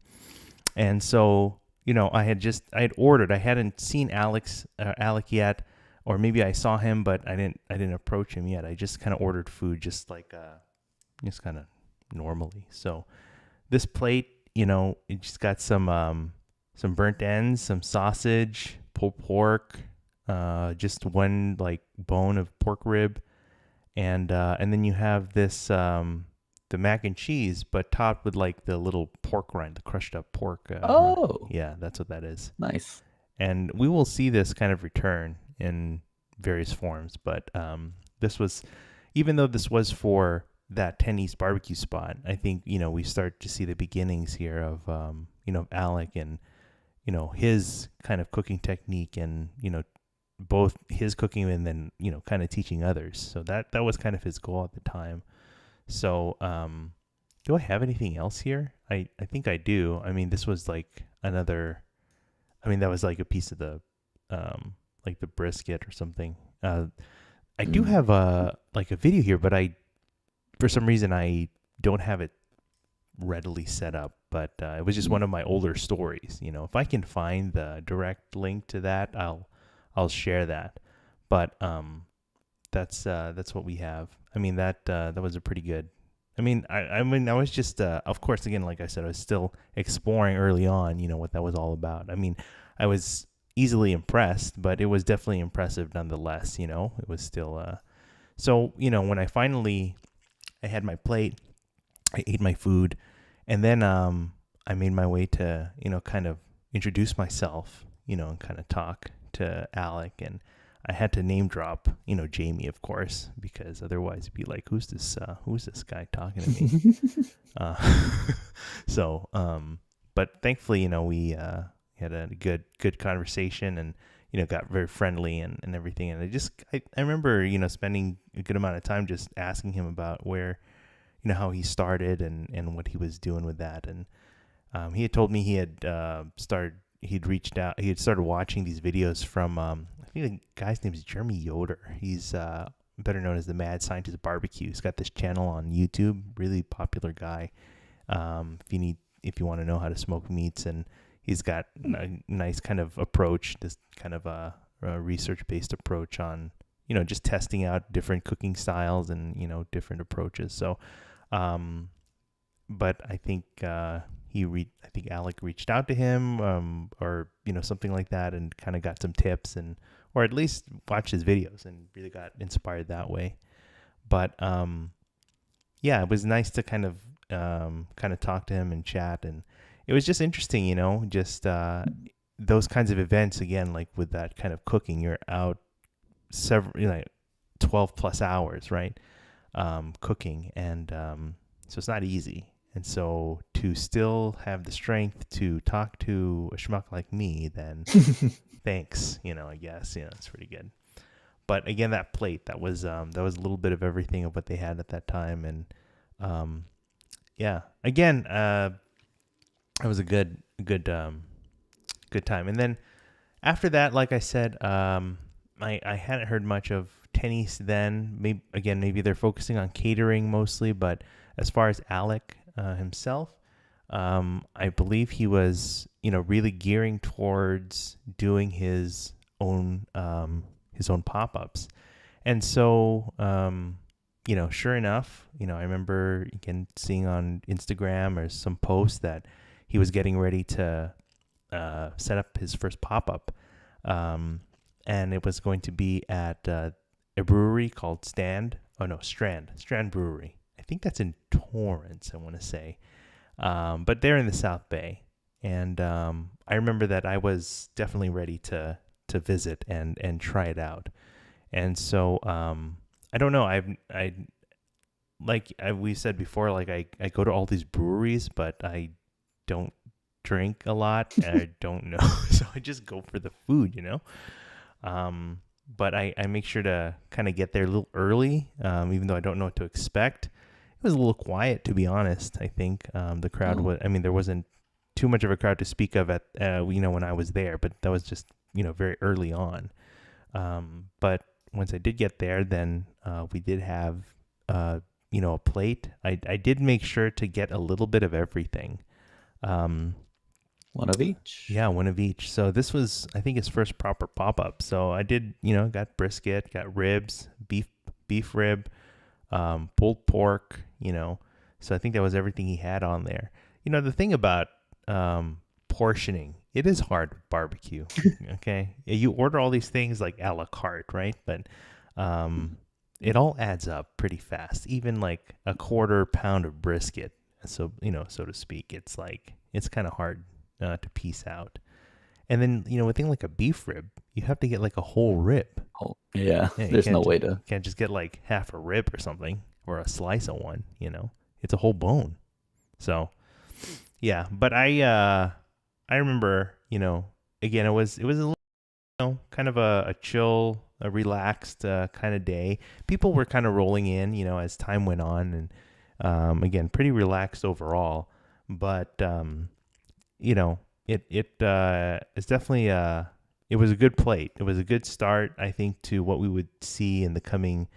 And so, I had ordered. I hadn't seen Alec yet, or maybe I saw him, but I didn't approach him yet. I just kind of ordered food, just just kind of normally. So this plate, it just got some burnt ends, some sausage, pulled pork, just one like bone of pork rib, and then you have this the mac and cheese, but topped with like the little pork rind, the crushed up pork. Yeah, that's what that is. Nice. And we will see this kind of return in various forms, but this was, even though this was for that 10 East barbecue spot, I think we start to see the beginnings here of Alec and his kind of cooking technique, and both his cooking and then, kind of teaching others. So that was kind of his goal at the time. So, do I have anything else here? I think I do. I mean, this was like another, I mean, that was like a piece of the, like the brisket or something. I do Mm. have like a video here, but for some reason, I don't have it readily set up. But it was just one of my older stories. If I can find the direct link to that, I'll share that. But that's what we have. I mean, that was a pretty good. I was just, of course, again, like I said, I was still exploring early on, what that was all about. I mean, I was easily impressed, but it was definitely impressive nonetheless. It was still. So when I had my plate, I ate my food, and then I made my way to kind of introduce myself, and kind of talk to Alec, and I had to name drop Jamie, of course, because otherwise it'd be like, who's this guy talking to me? uh, so but thankfully we had a good conversation, and got very friendly and everything, and I remember spending a good amount of time just asking him about where how he started and what he was doing with that. And he had told me he had he had started watching these videos from, I think the guy's name is Jeremy Yoder. He's better known as the Mad Scientist Barbecue. He's got this channel on YouTube, really popular guy. If you want to know how to smoke meats, and he's got a nice kind of approach, this kind of a research-based approach on just testing out different cooking styles and different approaches. So but I think I think Alec reached out to him, or something like that, and kind of got some tips, and or at least watched his videos and really got inspired that way. But yeah, it was nice to kind of talk to him and chat, and it was just interesting, just those kinds of events again, like with that kind of cooking, you're out several 12 plus hours, right? Cooking, and so it's not easy. And so to still have the strength to talk to a schmuck like me, then thanks, I guess, it's pretty good. But again, that plate, that was a little bit of everything of what they had at that time. And yeah, again, it was a good time. And then after that, like I said, I hadn't heard much of Tennis then. Maybe they're focusing on catering mostly, but as far as Alec himself, I believe he was really gearing towards doing his own pop-ups. And so sure enough, I remember again seeing on Instagram or some posts that he was getting ready to set up his first pop-up, and it was going to be at a brewery called Strand Brewery. I think that's in Torrance, I want to say, but they're in the South Bay. And I remember that I was definitely ready to visit and try it out. And so I don't know, we said before, like I go to all these breweries, but I don't drink a lot. I don't know, so I just go for the food, But I make sure to kind of get there a little early, even though I don't know what to expect. It was a little quiet, to be honest. I think the crowd was. I mean, there wasn't too much of a crowd to speak of at when I was there, but that was just very early on. But once I did get there, then we did have a plate. I did make sure to get a little bit of everything. One of each. Yeah, one of each. So this was, I think, his first proper pop-up. So I did, got brisket, got ribs, beef rib, pulled pork, So I think that was everything he had on there. The thing about portioning, it is hard with barbecue, okay? You order all these things like a la carte, right? But it all adds up pretty fast. Even like a quarter pound of brisket, so so to speak, it's kind of hard to piece out. And then a thing like a beef rib, you have to get like a whole rib. Oh, yeah. Yeah, There's no way to. Can't just get like half a rib or something, or a slice of one. It's a whole bone. So yeah, but I remember again, it was a little kind of a chill, a relaxed kind of day. People were kind of rolling in, as time went on, and again, pretty relaxed overall. But it's definitely it was a good plate. It was a good start, I think, to what we would see in the coming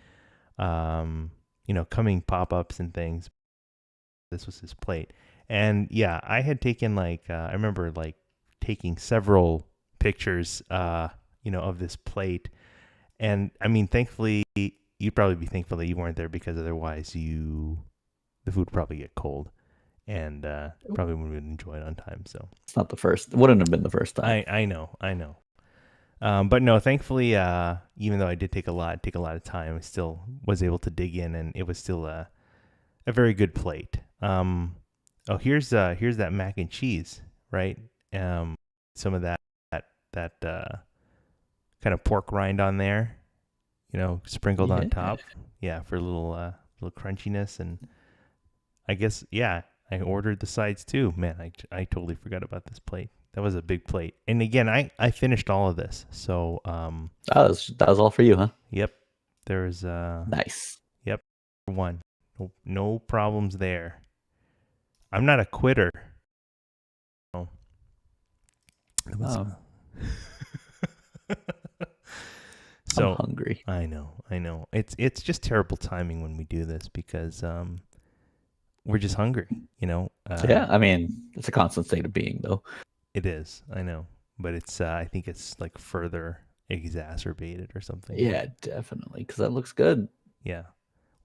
coming pop-ups and things. This was his plate. And yeah, I had taken I remember taking several pictures of this plate. And I mean, thankfully, you'd probably be thankful that you weren't there, because otherwise the food would probably get cold, and probably wouldn't enjoy it on time. So It's not the first. It wouldn't have been the first time. I know. But no, thankfully, even though I did take a lot of time, I still was able to dig in, and it was still a very good plate. Here's that mac and cheese, right? Some of that kind of pork rind on there, sprinkled on top. Yeah, for a little crunchiness. And I guess, yeah, I ordered the sides too. Man, I totally forgot about this plate. That was a big plate. And again, I finished all of this. So that was all for you, huh? yep. There's Nice. yep, one. No problems there. I'm not a quitter. Oh. So I'm hungry. I know. It's just terrible timing when we do this, because we're just hungry, Yeah, I mean, it's a constant state of being, though. It is, I know, but it's I think it's further exacerbated or something. Yeah, definitely, because that looks good. Yeah.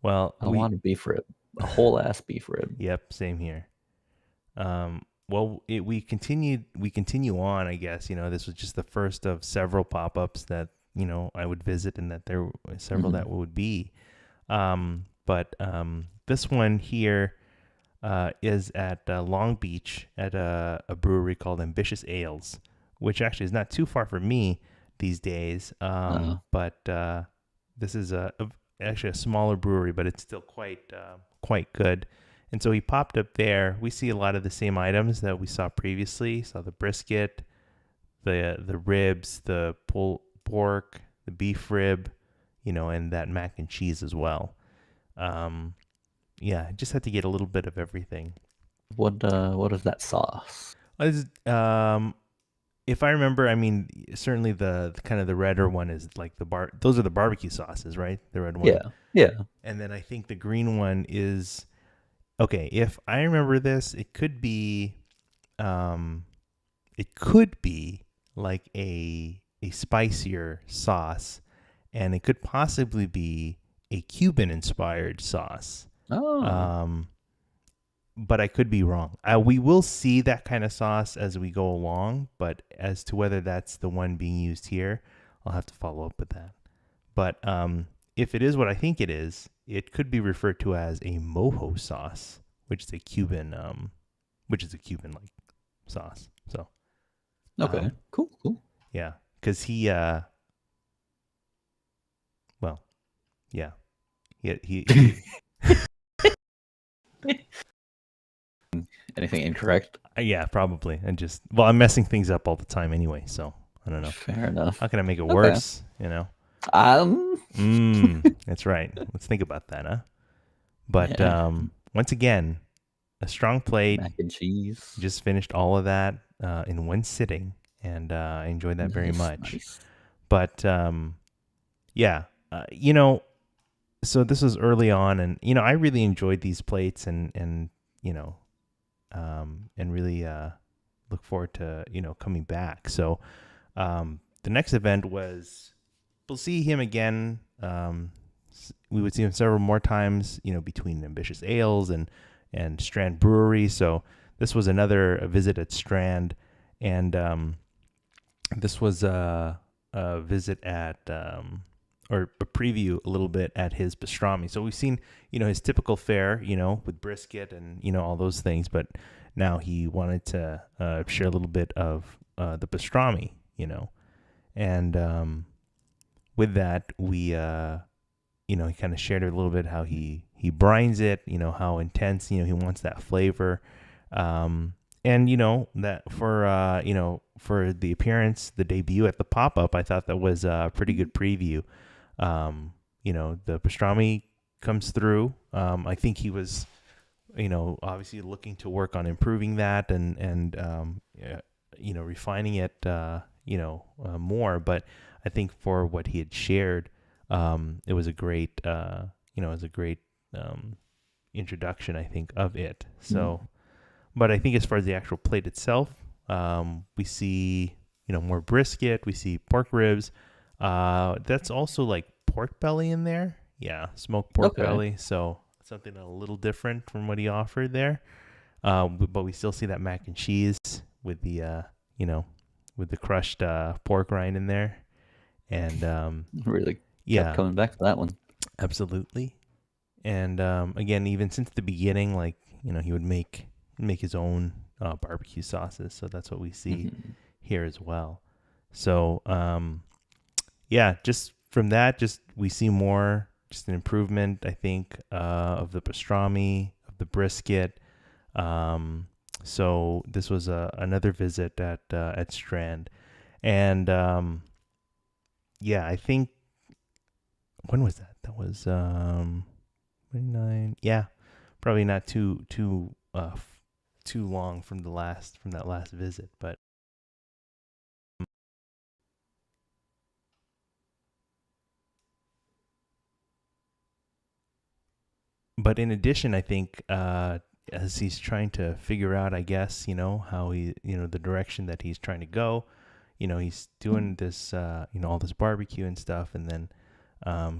Well, I want a beef rib, a whole ass beef rib. Yep, same here. Well, we continue on, I guess. This was just the first of several pop-ups that I would visit, and that there were several that would be. But this one here is at Long Beach, at a brewery called Ambitious Ales, which actually is not too far from me these days. But this is actually a smaller brewery, but it's still quite good. And so he popped up there. We see a lot of the same items that we saw previously. Saw the brisket, the ribs, the pulled pork, the beef rib, and that mac and cheese as well. Yeah, just had to get a little bit of everything. What is that sauce? If I remember, I mean, certainly the kind of the redder one is those are the barbecue sauces, right? The red one. Yeah. And then I think the green one is, okay, if I remember this, it could be like a spicier sauce, and it could possibly be a Cuban inspired sauce. But I could be wrong. We will see that kind of sauce as we go along, but as to whether that's the one being used here, I'll have to follow up with that. But if it is what I think it is, it could be referred to as a mojo sauce, which is a Cuban like sauce. So okay, cool. Yeah, because he Anything incorrect? Yeah, probably. And I'm messing things up all the time anyway, so I don't know. Fair enough. How can I make it worse? That's right. Let's think about that, huh? But once again, a strong plate. Mac and cheese. Just finished all of that in one sitting, and I enjoyed that very much. Nice. But yeah, so this was early on, and I really enjoyed these plates, and really look forward to coming back. So the next event was, we'll see him again. We would see him several more times, between Ambitious Ales and Strand Brewery. So this was another visit at Strand, and this was a visit at or a preview a little bit at his pastrami. So we've seen, his typical fare, with brisket and, all those things. But now he wanted to share a little bit of the pastrami, And with that, we, he kind of shared a little bit how he brines it, how intense, he wants that flavor. and that for for the appearance, the debut at the pop up, I thought that was a pretty good preview. The pastrami comes through. I think he was obviously looking to work on improving that and yeah, refining it more. But I think for what he had shared, it was a great um, introduction, I think, of it. So, but I think as far as the actual plate itself, we see more brisket, we see pork ribs. That's also like pork belly in there. Yeah, smoked pork Okay. belly. So something a little different from what he offered there. But we still see that mac and cheese with the with the crushed pork rind in there. And Really kept yeah, coming back to that one. absolutely. And again, even since the beginning, like he would make his own barbecue sauces. So that's what we see Hmm. here as well. So yeah, just from that, just we see more, just an improvement, I think, of the pastrami, of the brisket. So this was another visit at Strand, and yeah, I think when was that? That was 29. Yeah, probably not too long from that last visit, but in addition, I think as he's trying to figure out, I guess, how the direction that he's trying to go, he's doing this, all this barbecue and stuff, and then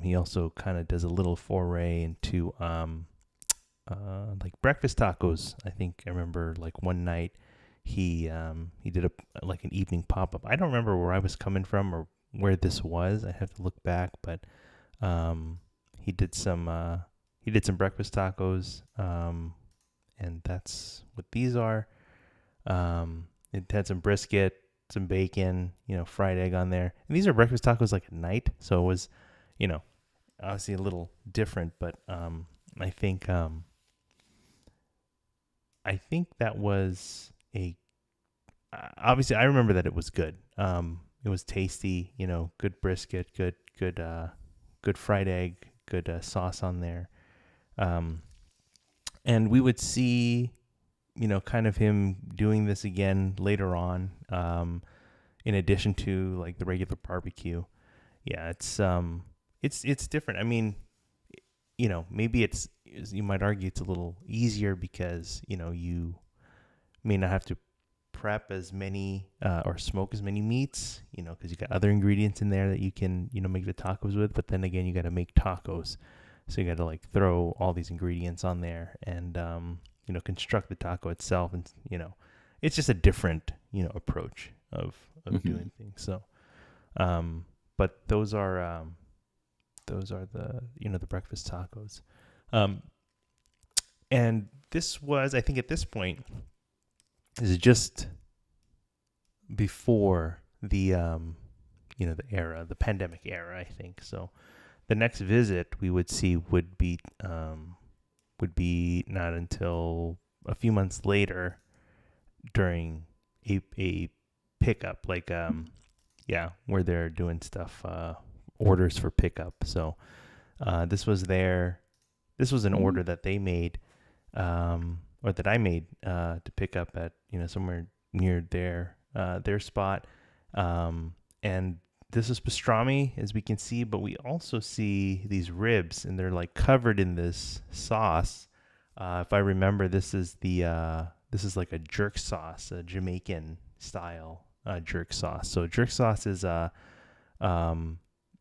he also kind of does a little foray into like breakfast tacos. I think I remember like one night he did like an evening pop up. I don't remember where I was coming from or where this was. I have to look back, but um, he did some breakfast tacos, and that's what these are. It had some brisket, some bacon, fried egg on there. And these are breakfast tacos like at night, so it was, you know, obviously a little different, but I think that was a obviously I remember that it was good. It was tasty, good brisket, good fried egg, good sauce on there. Um, and we would see, kind of him doing this again later on. In addition to like the regular barbecue, yeah, it's different. I mean, maybe you might argue it's a little easier because you may not have to prep as many or smoke as many meats, because you got other ingredients in there that you can make the tacos with. But then again, you got to make tacos, so you got to like throw all these ingredients on there and construct the taco itself, and it's just a different approach of Hmm. doing things. So, but those are the the breakfast tacos. Um, and this was, I think, at this point, is just before the the pandemic era, I think. So the next visit we would see would be not until a few months later during a pickup, like yeah, where they're doing stuff, orders for pickup. So this was an order that they made, or that I made, to pick up at somewhere near their spot, and this is pastrami, as we can see, but we also see these ribs, and they're like covered in this sauce. If I remember, this is like a jerk sauce, a Jamaican style jerk sauce. So jerk sauce is um,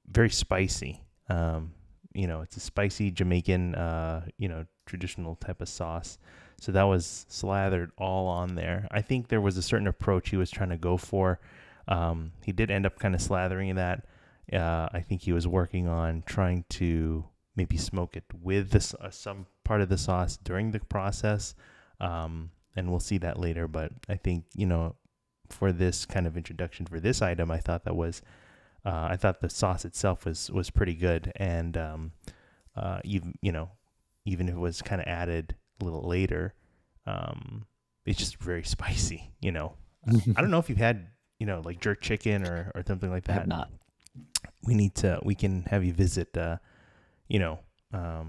very spicy. It's a spicy Jamaican, traditional type of sauce. So that was slathered all on there. I think there was a certain approach he was trying to go for. He did end up kind of slathering that. I think he was working on trying to maybe smoke it with this some part of the sauce during the process, and we'll see that later. But I think for this kind of introduction for this item, I thought the sauce itself was pretty good, and even if it was kind of added a little later, um, it's just very spicy. I don't know if you've had like jerk chicken or something like I have that. not. We can have you visit you know a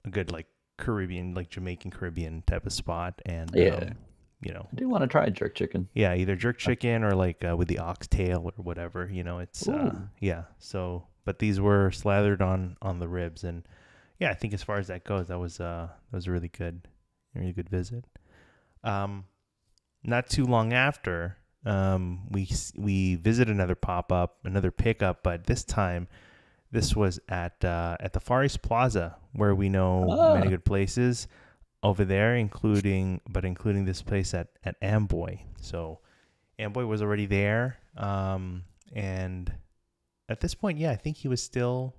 good like Caribbean, like Jamaican Caribbean type of spot, and Yeah, you know I do want to try jerk chicken. yeah, either jerk chicken or like with the oxtail or whatever. It's Ooh, yeah. So, but these were slathered on the ribs, and yeah, I think as far as that goes, that was a really good visit. Um, Not too long after, we visited another pop up, another pickup, but this was at the Far East Plaza, where we know many ah, good places over there, including this place at Amboy. So Amboy was already there, and at this point, yeah, I think he was still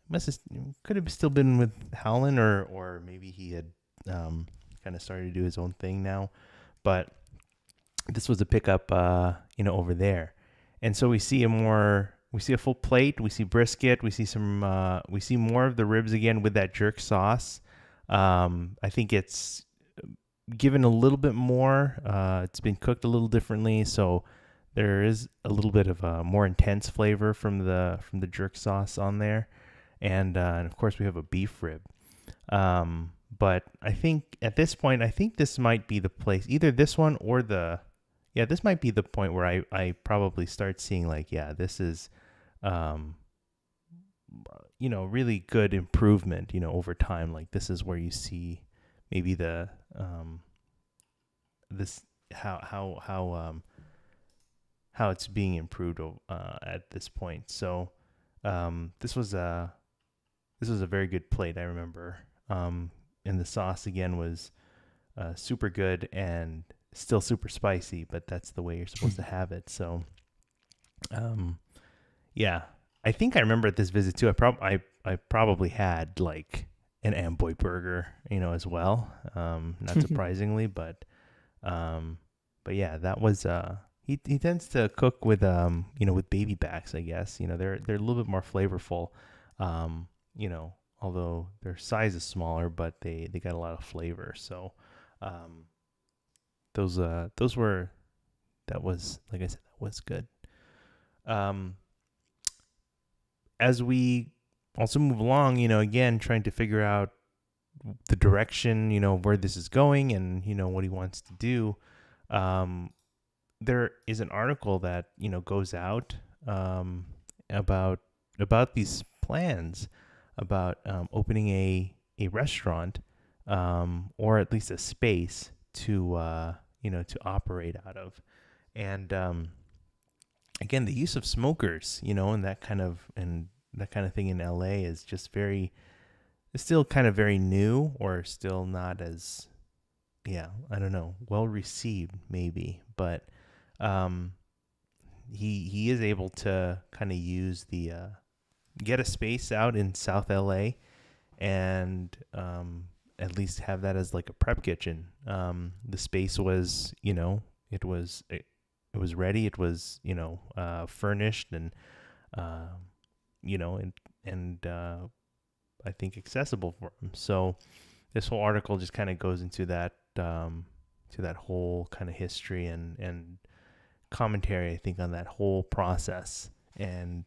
must have could have still been with Howlin', or maybe he had kind of started to do his own thing now, but this was a pickup, over there, and so we see a full plate, we see brisket, we see more of the ribs again with that jerk sauce. I think it's given a little bit more. It's been cooked a little differently, so there is a little bit of a more intense flavor from the jerk sauce on there, and of course we have a beef rib. But I think at this point, I think this might be the place, either this one or this might be the point where I probably start seeing like, yeah, this is, um, really good improvement, over time. Like this is where you see maybe this, how it's being improved, at this point. So, this was a very good plate. I remember, and the sauce again was super good and still super spicy, but that's the way you're supposed to have it. So, um, yeah, I think I remember at this visit too. I probably had like an Amboy burger, as well. Not surprisingly, um, but yeah, that was he tends to cook with with baby backs, I guess. They're a little bit more flavorful. Although their size is smaller, but they got a lot of flavor. So, um, those were that was like I said, that was good. Um, as we also move along, again trying to figure out the direction, where this is going, and what he wants to do. Um, there is an article that goes out, about these plans about opening a restaurant, or at least a space to operate out of, and again the use of smokers, and that kind of thing in LA is just very, it's still kind of very new, or still not as, yeah, I don't know, well received maybe, but um he is able to kind of use the get a space out in South LA, and at least have that as like a prep kitchen. The space was, it was ready, it was, furnished, and uh, and I think accessible for him. So this whole article just kind of goes into that, to that whole kind of history and commentary, I think, on that whole process and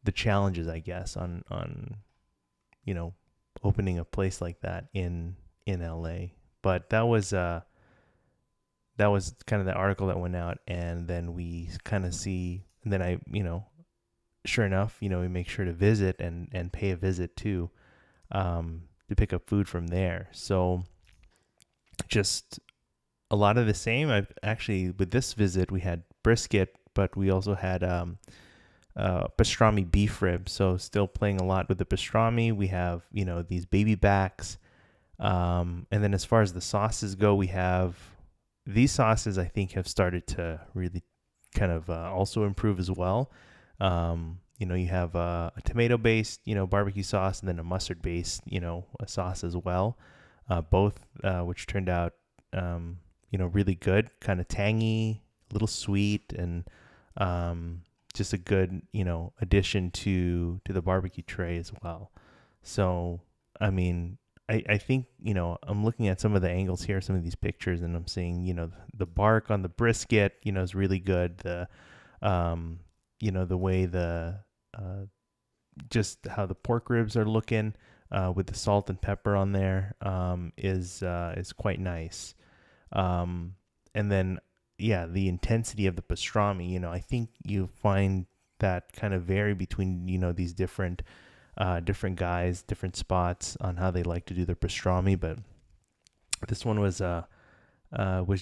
the challenges, I guess, on opening a place like that in LA. But that was kind of the article that went out, and then we kind of see, and then I, sure enough, we make sure to visit and pay a visit too, to pick up food from there. So just a lot of the same. I've actually, with this visit, we had brisket, but we also had pastrami beef ribs. So still playing a lot with the pastrami. We have, these baby backs. And then as far as the sauces go, we have these sauces, I think, have started to really kind of also improve as well. You have a tomato based, barbecue sauce, and then a mustard based, a sauce as well. Both, which turned out, really good, kind of tangy, a little sweet, and just a good, addition to the barbecue tray as well. So, I mean, I think, I'm looking at some of the angles here, some of these pictures, and I'm seeing, the bark on the brisket, is really good. Um, the way uh, just how the pork ribs are looking, with the salt and pepper on there, is quite nice. And then, yeah, the intensity of the pastrami, I think you find that kind of vary between, these different guys, different spots on how they like to do their pastrami. But this one was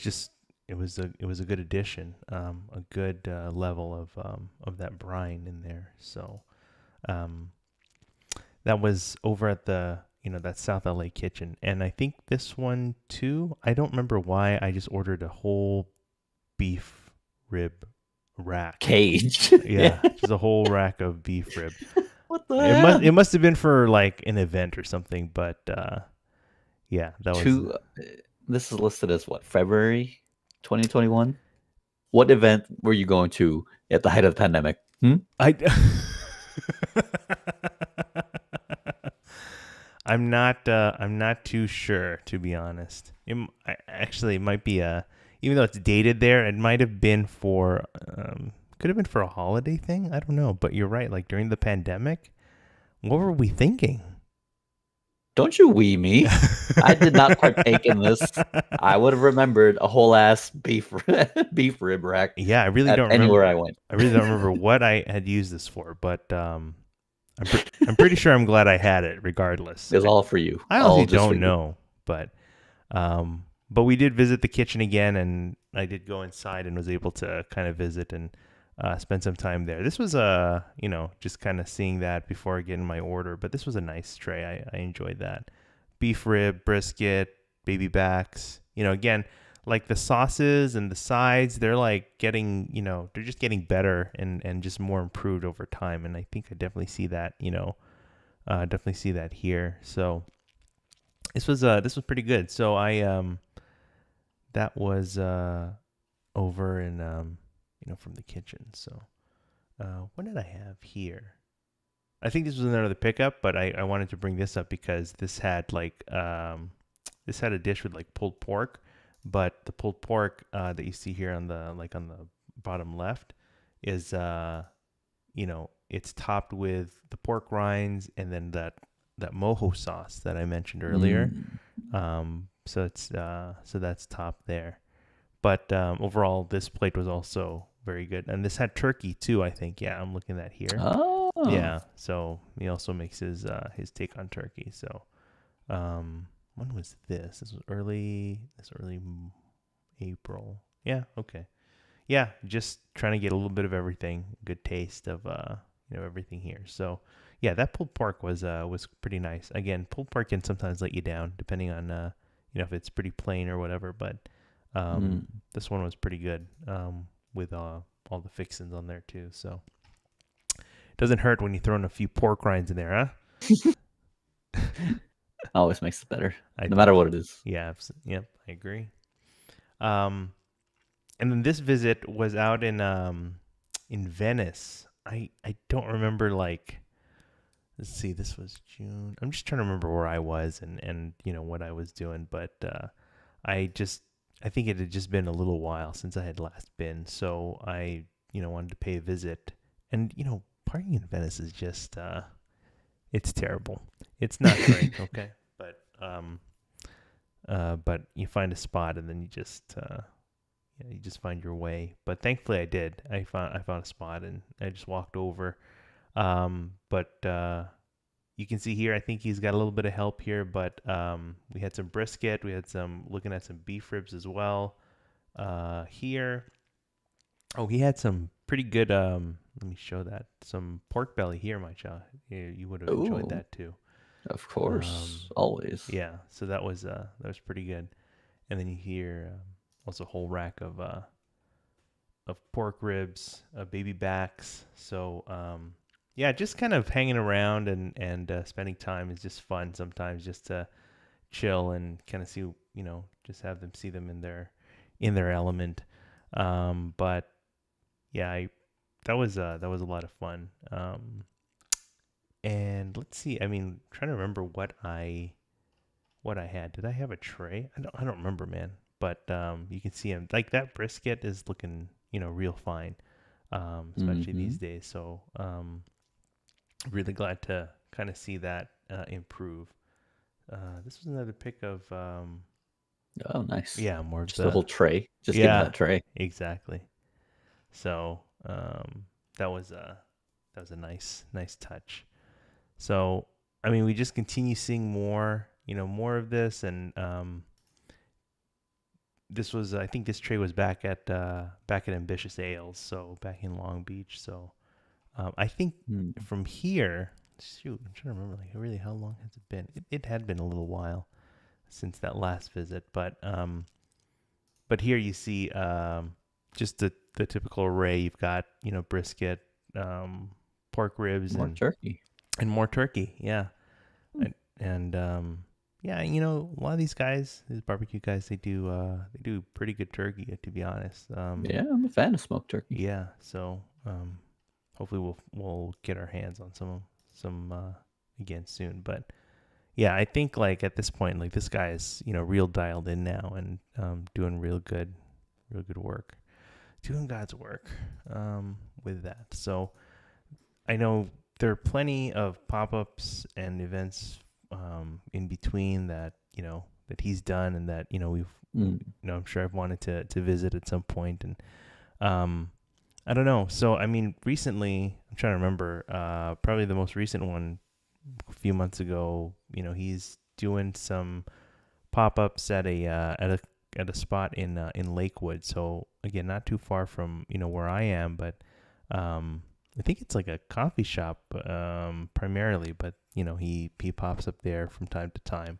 just, it was a good addition, a good level of that brine in there. So um, that was over at the that South LA kitchen, and I think this one too. I don't remember why I just ordered a whole beef rib rack. Cage. Yeah, just a whole rack of beef rib. What the It hell? must have been for like an event or something, but yeah, that was. Two. This is listed as what, February 2021? What event were you going to at the height of the pandemic? Hmm? I. I'm not too sure, to be honest. Actually, it might be even though it's dated there, it might have been for could have been for a holiday thing. I don't know, but you're right. Like during the pandemic, what were we thinking? Don't you wee me? I did not partake in this. I would have remembered a whole ass beef beef rib rack Yeah, I really at don't anywhere remember. I went. I really don't remember what I had used this for, but I'm pretty sure I'm glad I had it, regardless. It was all for you. I All honestly just for don't you. know, but we did visit the kitchen again, and I did go inside and was able to kind of visit and spend some time there. This was just kind of seeing that before getting my order, but this was a nice tray. I enjoyed that. Beef rib, brisket, baby backs. Again, like the sauces and the sides, they're like getting, they're just getting better and just more improved over time. And I think I definitely see that, definitely see that here. So this was pretty good. So that was over in from the kitchen. So what did I have here? I think this was another pickup, but I wanted to bring this up because this had this had a dish with like pulled pork, but the pulled pork that you see here on the bottom left is it's topped with the pork rinds and then that mojo sauce that I mentioned earlier. Mm. So that's top there. But overall, this plate was also very good, and this had turkey too. I think. Yeah, I'm looking at here. Oh. Yeah. So he also makes his take on turkey. So when was this? This early April. Yeah. Okay. Yeah. Just trying to get a little bit of everything. Good taste of everything here. So yeah, that pulled pork was pretty nice. Again, pulled pork can sometimes let you down depending on if it's pretty plain or whatever. But Mm. this one was pretty good with all the fixings on there too. So it doesn't hurt when you throw in a few pork rinds in there, huh? Always makes it better, I no do matter what too. it is. Yeah. Yep. I agree. Um, and then this visit was out in Venice. I don't remember like. Let's see. This was June. I'm just trying to remember where I was and what I was doing, but I just I think it had just been a little while since I had last been, so I wanted to pay a visit. And partying in Venice is just it's terrible. It's not great, okay? But you find a spot and then you just find your way. But thankfully I did. I found a spot and I just walked over. But you can see here, I think he's got a little bit of help here, but we had some brisket. We had looking at some beef ribs as well here. Oh, he had some pretty good, let me show that. Some pork belly here, Mychow. You would have enjoyed Oh, that too. of course, always. Yeah, so that was pretty good. And then you hear also a whole rack of pork ribs, baby backs. So yeah, just kind of hanging around and spending time is just fun sometimes, just to chill and kind of see just have them see them in their element. But yeah, that was a lot of fun. And let's see, I mean, trying to remember what I what I had. Did I have a tray? I don't remember, man. But you can see him like that brisket is looking, real fine, especially Mm-hmm. these days. So really glad to kind of see that improve. This was another pick of Oh, nice. yeah, more of Just a the whole tray. Just give me yeah, that tray. exactly. So that was a nice touch. So I mean, we just continue seeing more, more of this, and this was I think this tray was back at Ambitious Ales, so back in Long Beach. So I think Mm. from here, shoot, I'm trying to remember like really how long has it been? It had been a little while since that last visit, but here you see just the typical array. You've got brisket, pork ribs, More turkey. and more turkey. Yeah, Hmm. and yeah, a lot of these guys, these barbecue guys, they do pretty good turkey, to be honest. Yeah, I'm a fan of smoked turkey. Yeah, so hopefully we'll get our hands on some again soon. But yeah, I think like at this point, like this guy is real dialed in now and doing real good work, doing God's work with that. So I know there are plenty of pop-ups and events in between that that he's done and that we've Mm. I'm sure I've wanted to visit at some point. And I don't know. So I mean, recently I'm trying to remember. Probably the most recent one a few months ago. He's doing some pop-ups at a spot in Lakewood. So again, not too far from where I am, but I think it's like a coffee shop primarily. But he pops up there from time to time.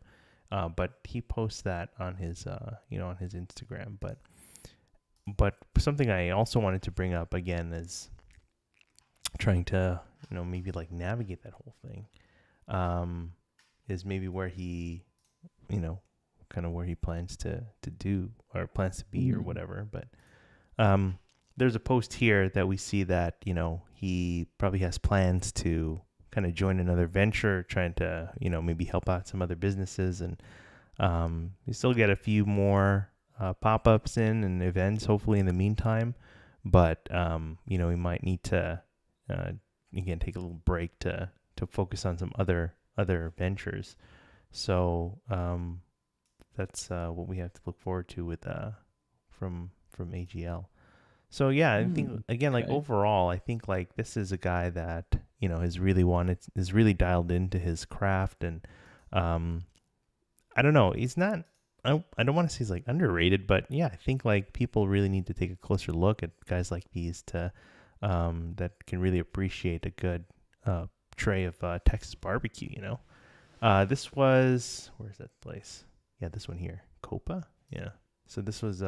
But he posts that on his on his Instagram. But something I also wanted to bring up again is trying to maybe like navigate that whole thing. Is maybe where he kind of where he plans to do or plans to be or Mm. whatever. But there's a post here that we see that he probably has plans to kind of join another venture, trying to maybe help out some other businesses, and you still get a few more pop-ups and events hopefully in the meantime. But we might need to again take a little break to focus on some other ventures. So that's what we have to look forward to with from AGL. So yeah, I think again, like Okay. overall, I think like this is a guy that has really dialed into his craft, and I don't know, he's not. I don't want to say he's like underrated, but yeah, I think like people really need to take a closer look at guys like these to that can really appreciate a good tray of Texas barbecue. This was where's that place? Yeah, this one here, Copa. Yeah, so this was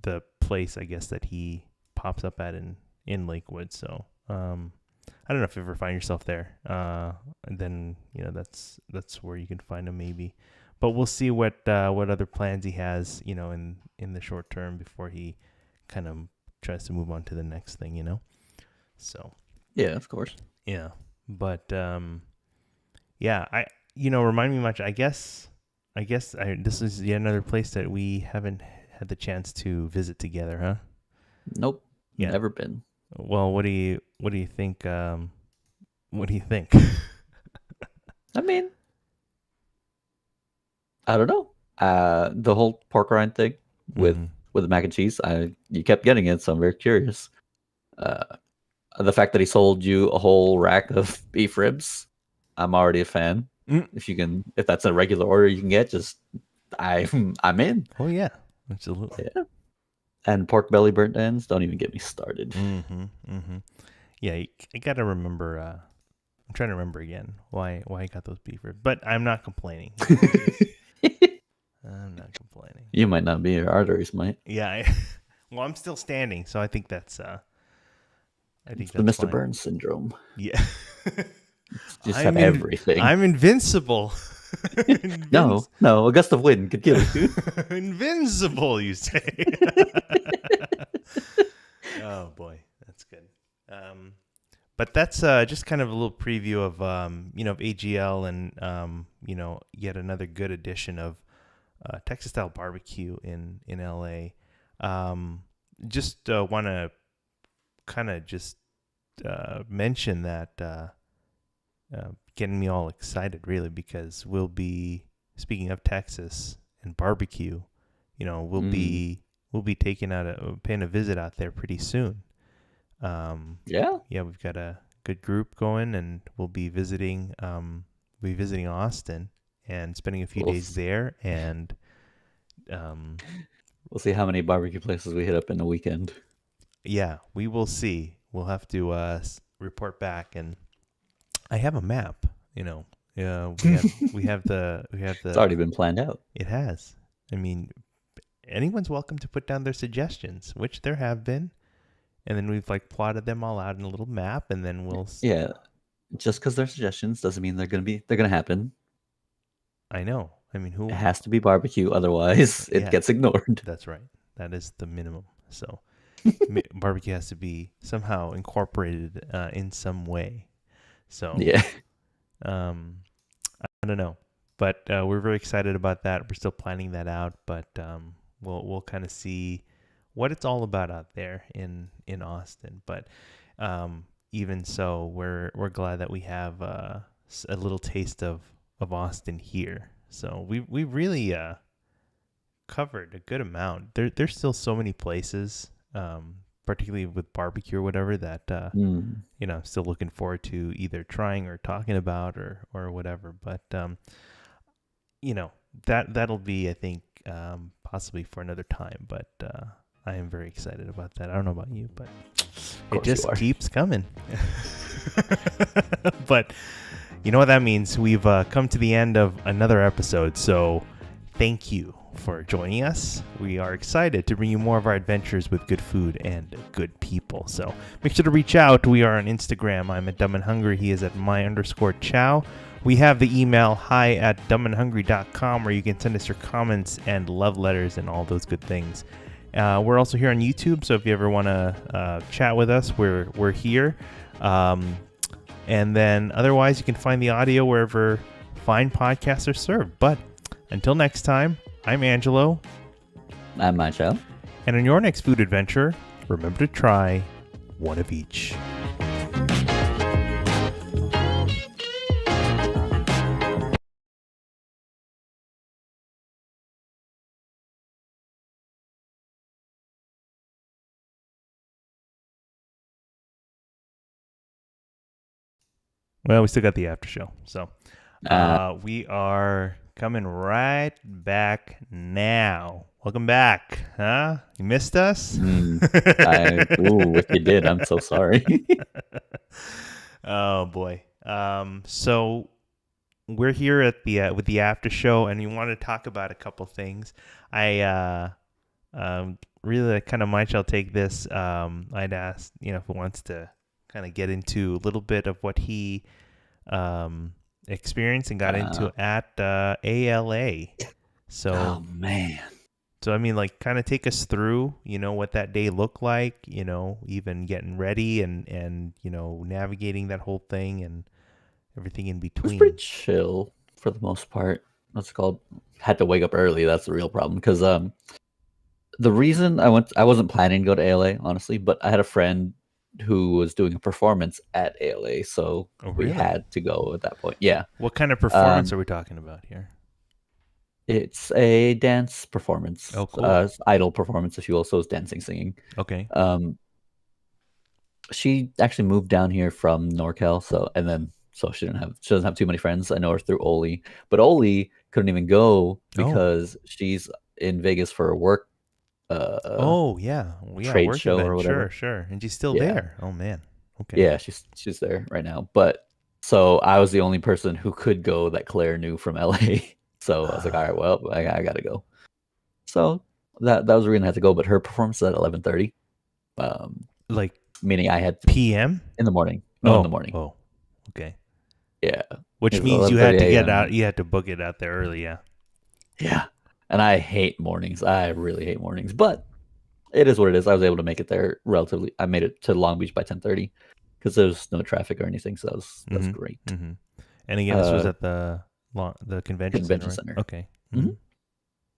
the place I guess that he pops up at in Lakewood. So I don't know if you ever find yourself there. And then that's where you can find him maybe. But we'll see what other plans he has, in the short term before he kind of tries to move on to the next thing. So Yeah, of course. yeah, but yeah, remind me much. This is yet another place that we haven't had the chance to visit together, huh? Nope. Yeah. Never been. Well, what do you think? What do you think? I mean, I don't know. The whole pork rind thing with Mhm. with the mac and cheese, you kept getting it, so I'm very curious. Uh, the fact that he sold you a whole rack of beef ribs, I'm already a fan. Mm. If that's a regular order you can get, I'm in. Oh yeah, absolutely. Yeah. And pork belly burnt ends, don't even get me started. Yeah, I gotta remember. I'm trying to remember again why I got those beef ribs, but I'm not complaining. I'm not complaining. You might not be, your arteries might. Yeah. Well, I'm still standing, so I think that's. I think It's the that's Mr. fine. Burns syndrome. Yeah. Just have everything. I'm invincible. No, a gust of wind could kill you. Invincible, you say. Oh boy, that's good. But that's just kind of a little preview of of AGL and yet another good edition of Texas style barbecue in LA. Just want to kind of just mention that getting me all excited really, because we'll be, speaking of Texas and barbecue, we'll be paying a visit out there pretty soon. Yeah. Yeah, we've got a good group going, and we'll be visiting Austin and spending a few We'll days there, and we'll see how many barbecue places we hit up in the weekend. yeah, we will see. We'll have to report back, and I have a map. We have the. It's already been planned out. It has. I mean, anyone's welcome to put down their suggestions, which there have been, and then we've like plotted them all out in a little map, and then we'll. Yeah, just because they're suggestions doesn't mean they're gonna happen. I know. I mean, who? It has to be barbecue, otherwise it gets ignored. That's right. That is the minimum. So barbecue has to be somehow incorporated in some way. So yeah, I don't know, but we're very excited about that. We're still planning that out, but we'll kind of see what it's all about out there in Austin. But even so, we're glad that we have a little taste of Austin here. So we really covered a good amount. There's still so many places, particularly with barbecue or whatever, that I'm still looking forward to either trying or talking about or whatever. But that'll be, I think, possibly for another time. But I am very excited about that. I don't know about you, but it just keeps coming. But you know what that means? We've come to the end of another episode. So thank you for joining us. We are excited to bring you more of our adventures with good food and good people. So make sure to reach out. We are on Instagram. I'm at Dumb and Hungry. He is at my_chow. We have the email hi@dumbandhungry.com, where you can send us your comments and love letters and all those good things. We're also here on YouTube, so if you ever want to chat with us, we're here. And then otherwise, you can find the audio wherever fine podcasts are served. But until next time, I'm Angelo. I'm Mychow. And on your next food adventure, remember to try one of each. Well, we still got the after show. So we are coming right back now. Welcome back. Huh? You missed us? If you did, I'm so sorry. Oh, boy. So we're here at the with the after show, and we want to talk about a couple things. I really kind of might shall take this. I'd ask, if he wants to kind of get into a little bit of what he experienced and got into at ALA. So, oh man. So I mean, like, kind of take us through, what that day looked like, even getting ready and navigating that whole thing and everything in between. It was pretty chill for the most part. What's it called? Had to wake up early. That's the real problem, because the reason I wasn't planning to go to ALA, honestly, but I had a friend who was doing a performance at ALA, so we had to go at that point. Yeah. What kind of performance are we talking about here? It's a dance performance. Oh, cool. Idol performance, if you will. So it's dancing, singing. Okay. She actually moved down here from NorCal, so she doesn't have too many friends. I know her through Oli, but Oli couldn't even go because she's in Vegas for a work. Trade show event, or whatever. Sure. And she's still there. Oh man. Okay. Yeah, she's there right now. But so I was the only person who could go that Claire knew from LA. So I was like, all right, well, I gotta go. So that was the reason I had to go. But her performance is at 11:30. Meaning I had PM in the morning. No, in the morning. Oh, okay. Yeah. Which means you had to get out. You had to book it out there early. Yeah. Yeah. And I hate mornings. I really hate mornings. But it is what it is. I was able to make it there relatively. I made it to Long Beach by 10:30 because there was no traffic or anything, so that's Mm-hmm. great. Mm-hmm. And again, this was Uh, at the convention center, Convention right? center. Okay. Hmm. Mm-hmm.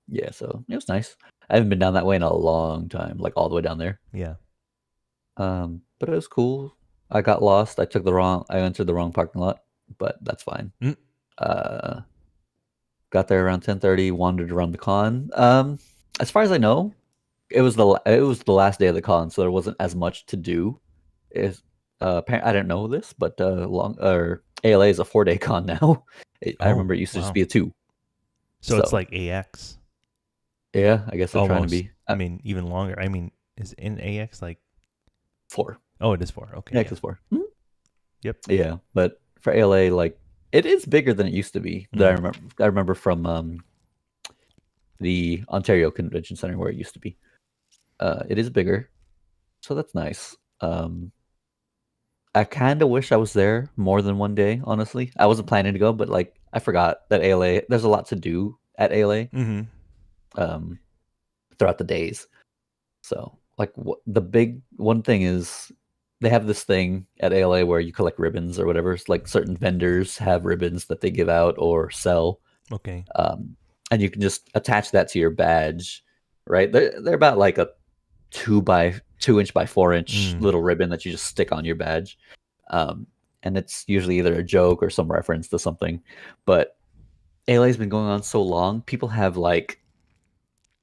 Yeah, so it was nice. I haven't been down that way in a long time, like all the way down there. Yeah. But it was cool. I got lost. I entered the wrong parking lot, but that's fine. Mm. Uh, got there around 10:30. Wandered around the con. As far as I know, it was the last day of the con, so there wasn't as much to do. Is I didn't know this, but ALA is a 4-day con now. I Oh, remember it used to just wow. be a 2. So it's So like AX yeah, I guess they're trying to almost. be I mean, even longer. I mean, is in AX like? 4. Oh, it is 4. Okay. AX Yeah. is 4. Yep. Yeah, but for ALA, like it is bigger than it used to be. That Mm. I remember from the Ontario Convention Center where it used to be. It is bigger, so that's nice. I kind of wish I was there more than one day. Honestly, I wasn't planning to go, but like I forgot that ALA. There's a lot to do at ALA Mm-hmm. um, throughout the days. So like the big one thing is they have this thing at ALA where you collect ribbons or whatever. It's like certain vendors have ribbons that they give out or sell, Okay. and you can just attach that to your badge. Right? They're about like a 2 inch by 4 inch Mm. little ribbon that you just stick on your badge. Um, and it's usually either a joke or some reference to something. But ALA's been going on so long, people have like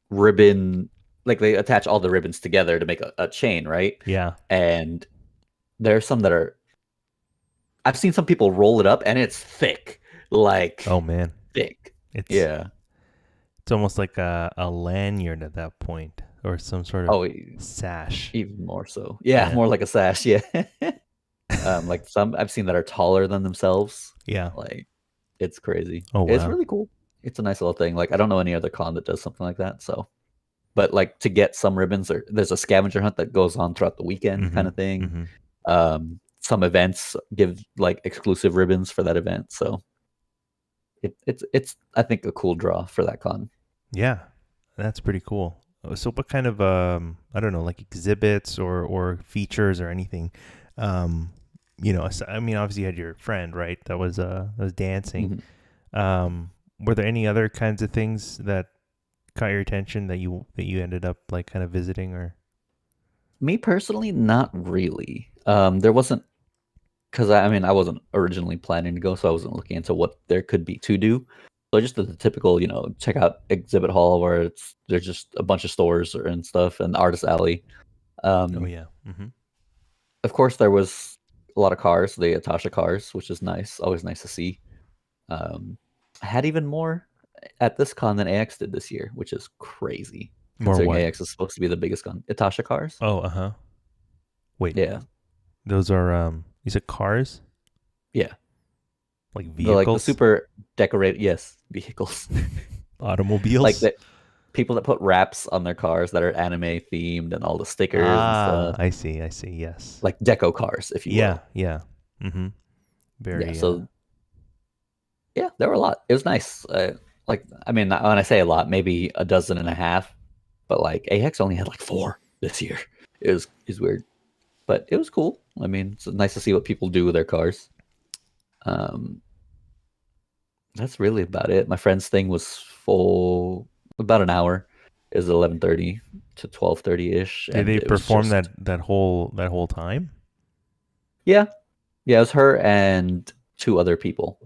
ribbon, like they attach all the ribbons together to make a chain, right? Yeah. And there are some that are, I've seen some people roll it up and it's thick, like Oh man. thick. It's Yeah. it's almost like a lanyard at that point, or some sort of Oh, sash. even more so. Yeah, Yeah. more like a sash. Yeah. Like some I've seen that are taller than themselves. Yeah. Like it's crazy. Oh It's wow. really cool. It's a nice little thing. Like I don't know any other con that does something like that. So, but like to get some ribbons, or there's a scavenger hunt that goes on throughout the weekend, Mm-hmm. kind of thing. Mm-hmm. Some events give like exclusive ribbons for that event. So it's I think a cool draw for that con. Yeah, that's pretty cool. So what kind of I don't know, like exhibits or features or anything? Um, I mean, obviously you had your friend, right? That was dancing. Mhm. Were there any other kinds of things that caught your attention that you ended up like kind of visiting or? Me personally, not really. There wasn't because I mean I wasn't originally planning to go, so I wasn't looking into what there could be to do. So I just did the typical, check out exhibit hall where there's just a bunch of stores and stuff, and artist alley. Oh Um, yeah. Mm-hmm. of course, there was a lot of cars, the Atasha cars, which is nice. Always nice to see. Um, I had even more at this con than AX did this year, which is crazy More considering what? AX is supposed to be the biggest con. Atasha cars, Oh, uh-huh. Wait, yeah, those are you said cars? yeah. Like The vehicles? super decorated, yes, vehicles. Like Automobiles? the people that put wraps on their cars that are anime themed and all the stickers and Ah, stuff, I see. Yes. like deco cars, if you Yeah, will. yeah. Mm-hmm. Yeah, Very so yeah, there were a lot. It was nice. Like, I mean, when I say a lot, maybe a dozen and a half, but like AX only had like 4 this year. It was weird, but it was cool. I mean, it's nice to see what people do with their cars. Um, that's really about it. My friend's thing was full about an hour. It was 11:30 to 12:30 ish, Did and they it was perform just that whole time? yeah, yeah. It was her and 2 other people,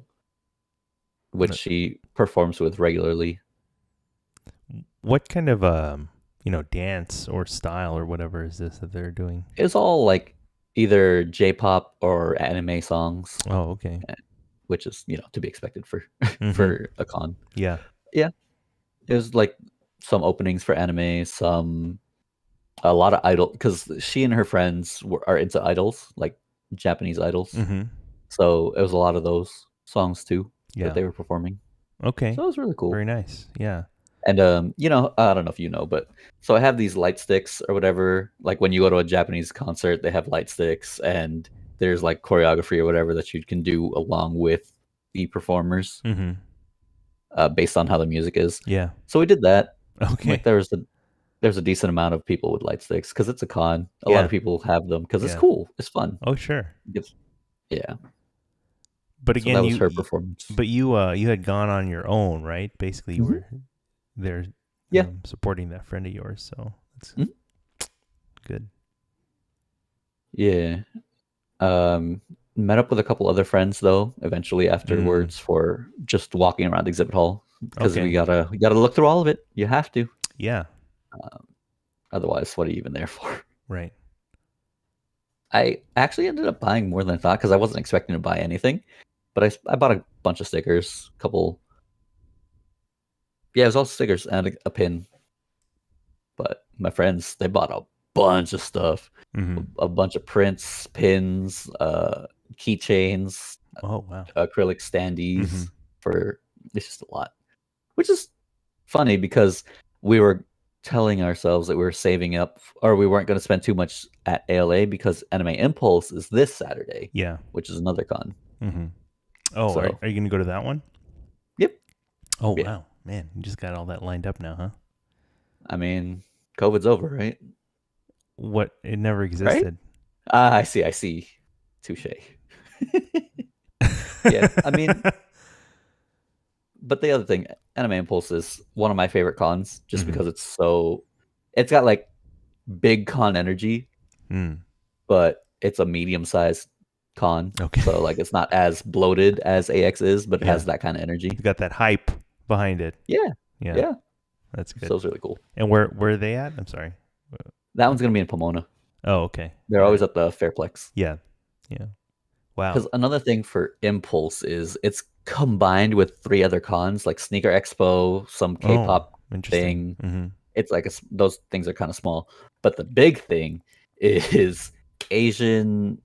which No. she performs with regularly. What kind of dance or style or whatever is this that they're doing? It's all like either J-pop or anime songs, Oh, okay. which is to be expected for Mm-hmm. for a con. Yeah. Yeah, it was like some openings for anime, a lot of idol because she and her friends are into idols, like Japanese idols. Mm-hmm. So it was a lot of those songs too that Yeah. they were performing. Okay. So it was really cool. Very nice. Yeah. And I don't know if you know, but so I have these light sticks or whatever. Like when you go to a Japanese concert, they have light sticks, and there's like choreography or whatever that you can do along with the performers, Mm-hmm. based on how the music is. Yeah. So we did that. Okay. Like there was there's a decent amount of people with light sticks because it's a con. A lot Yeah. of people have them because it's Yeah. cool. It's fun. Oh, sure. Yeah. But So that again, was her performance. you had gone on your own, right? Basically, you Hmm. were there Yeah. supporting that friend of yours, so that's Mhm. good. Yeah. Um, Met up with a couple other friends though. Eventually, Mm, afterwards, for just walking around the exhibit hall because okay. we gotta look through all of it. You have to. Yeah. Um, Otherwise, what are you even there for? Right. I actually ended up buying more than I thought because I wasn't expecting to buy anything, but I bought a bunch of stickers, couple. Yeah, it was all stickers and a pin. But my friends, they bought a bunch of stuff, Mm-hmm. a bunch of prints, pins, keychains, Oh wow. acrylic Mm-hmm. standees. For it's just a lot, which is funny because we were telling ourselves that we were saving up or we weren't going to spend too much at ALA because Anime Impulse is this Saturday, Yeah. which is another con. Mm-hmm. Oh, So, are you gonna go to that one? yep, Oh yeah. wow, man, you just got all that lined up now, huh? I mean, COVID's over, right? What? It never Right? existed. I see. I see. Touche. Yeah, I mean, but the other thing, Anime Impulse is one of my favorite cons just Mm-hmm. because it's got like big con energy, Mm. but it's a medium sized con. Okay. So like it's not as bloated as AX is, but it Yeah, has that kind of you energy. got that hype behind it. Yeah, Yeah, yeah. that's good. So it's really cool. And where are they at? I'm sorry. That one's gonna be in Pomona. Oh, okay. They're All always right. at the Fairplex. Yeah. Yeah. Wow. Because another thing for Impulse is it's combined with three other cons like Sneaker Expo, some Oh, K-pop interesting. thing. Mm-hmm. It's like those things are kind of small, but the big thing is Asian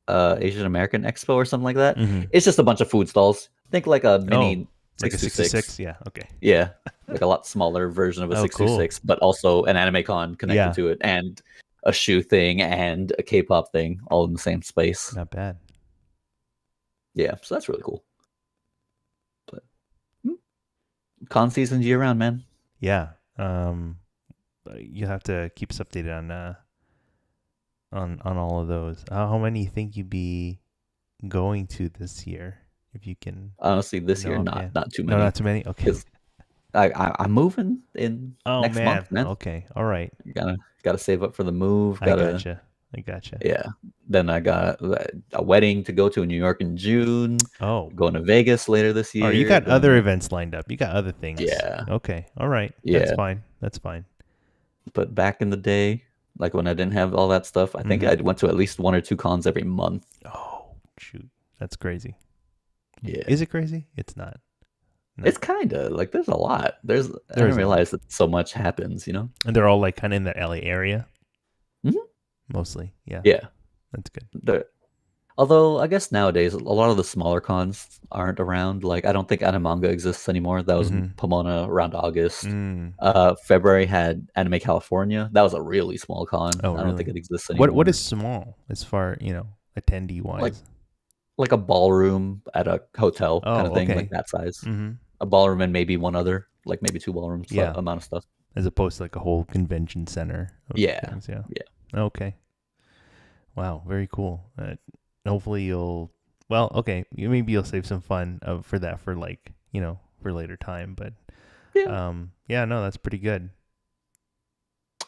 Asian American Expo or something like that. Mm-hmm. It's just a bunch of food stalls. Think like a Oh, mini like a 626. 626? Yeah. Okay. Yeah, like a lot smaller version of a Oh, cool. 626, but also an anime con connected Yeah. to it and a shoe thing and a K-pop thing all in the same space. Not bad. Yeah, so that's really cool. But con season's year round, man. Yeah. You have to keep us updated on all of those. How many you think you'd be going to this year, if you can Honestly, this know year offhand? not too No, not many too many. Okay. because I'm moving in Oh next man. month, man. Okay. All right. Gotta save up for the move. I Gotta gotcha. I gotcha. Yeah. Then I got a wedding to go to in New York in June. Oh. Going to Vegas later this All right. You year. got other Going events lined up. You got other things. Yeah, Okay. All right. That's yeah. fine. That's fine. But back in the day, like when I didn't have all that stuff, I think Mm-hmm. I went to at least one or two cons every month. Oh shoot. That's crazy. Yeah. Is it crazy? It's not. No. It's kind of like there's a lot. I There didn't is a lot. realize that so much happens, you know? And they're all like kind of in the LA area Hmm. mostly. Yeah. Yeah. That's good. Although I guess nowadays a lot of the smaller cons aren't around. Like I don't think Animanga exists anymore. That was in Mm-hmm. Pomona around August. Mm. February had Anime California. That was a really small con. Oh I don't think really? it exists What is anymore. small as far, attendee Like wise? like a ballroom at a hotel kind of Oh, thing, like okay. that size. Mm-hmm. A ballroom and maybe one other, like maybe two ballrooms Yeah. amount of stuff. As opposed to like a whole convention center of Yeah, things. Yeah. yeah. Okay. Wow. Very cool. Hopefully well, okay. Maybe you'll save some fun for that for like, for later time. But, Yeah. yeah, no, that's pretty good.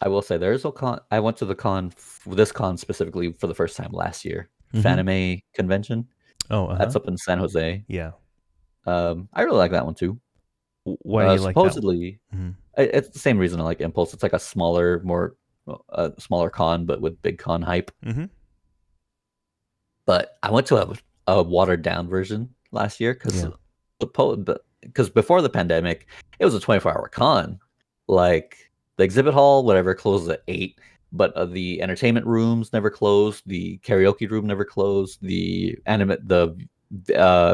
I will say there's a con. I went to this con specifically for the first time last year. Mm-hmm. Fanime convention. Oh, uh-huh. That's up in San Jose. Yeah. I really like that one too. Why do you like that one? Supposedly, Mm-hmm. it's the same reason I like Impulse. It's like a smaller, smaller con, but with big con hype. Mm-hmm. But I went to a watered down version last year Yeah. because before the pandemic, it was a 24-hour con. Like the exhibit hall, whatever, closes at 8, but the entertainment rooms never closed. The karaoke room never closed. The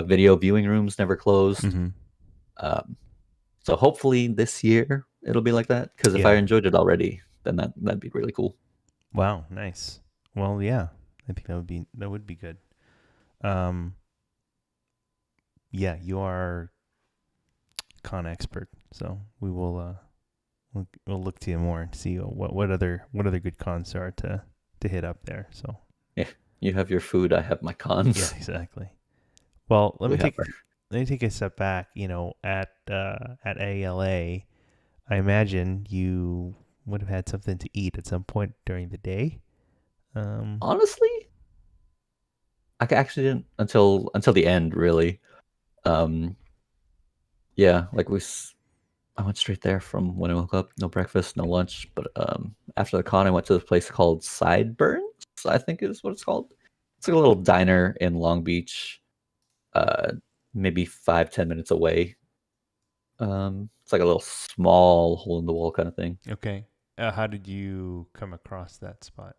video viewing rooms never closed. Mm-hmm. So hopefully this year it'll be like that. Because if I Yeah. enjoyed it already, then that'd be really cool. Wow. Nice. Well, yeah. I think that would be good. Yeah, you are con expert, so we'll we'll look to you more and see what other good cons there are to hit up there. So Yeah, you have your food, I have my yeah, cons. exactly. Well, We have our let me take a step back. At ALA, I imagine you would have had something to eat at some point during the day. honestly, actually didn't until the end, really. Um, yeah, like I went straight there from when I woke up. No breakfast, no lunch. But after the con, I went to this place called Sideburns, I think is what it's called. It's like a little diner in Long Beach, uh, maybe 5-10 minutes away. It's like a little small hole in the wall kind of thing. Okay. How did you come across that spot?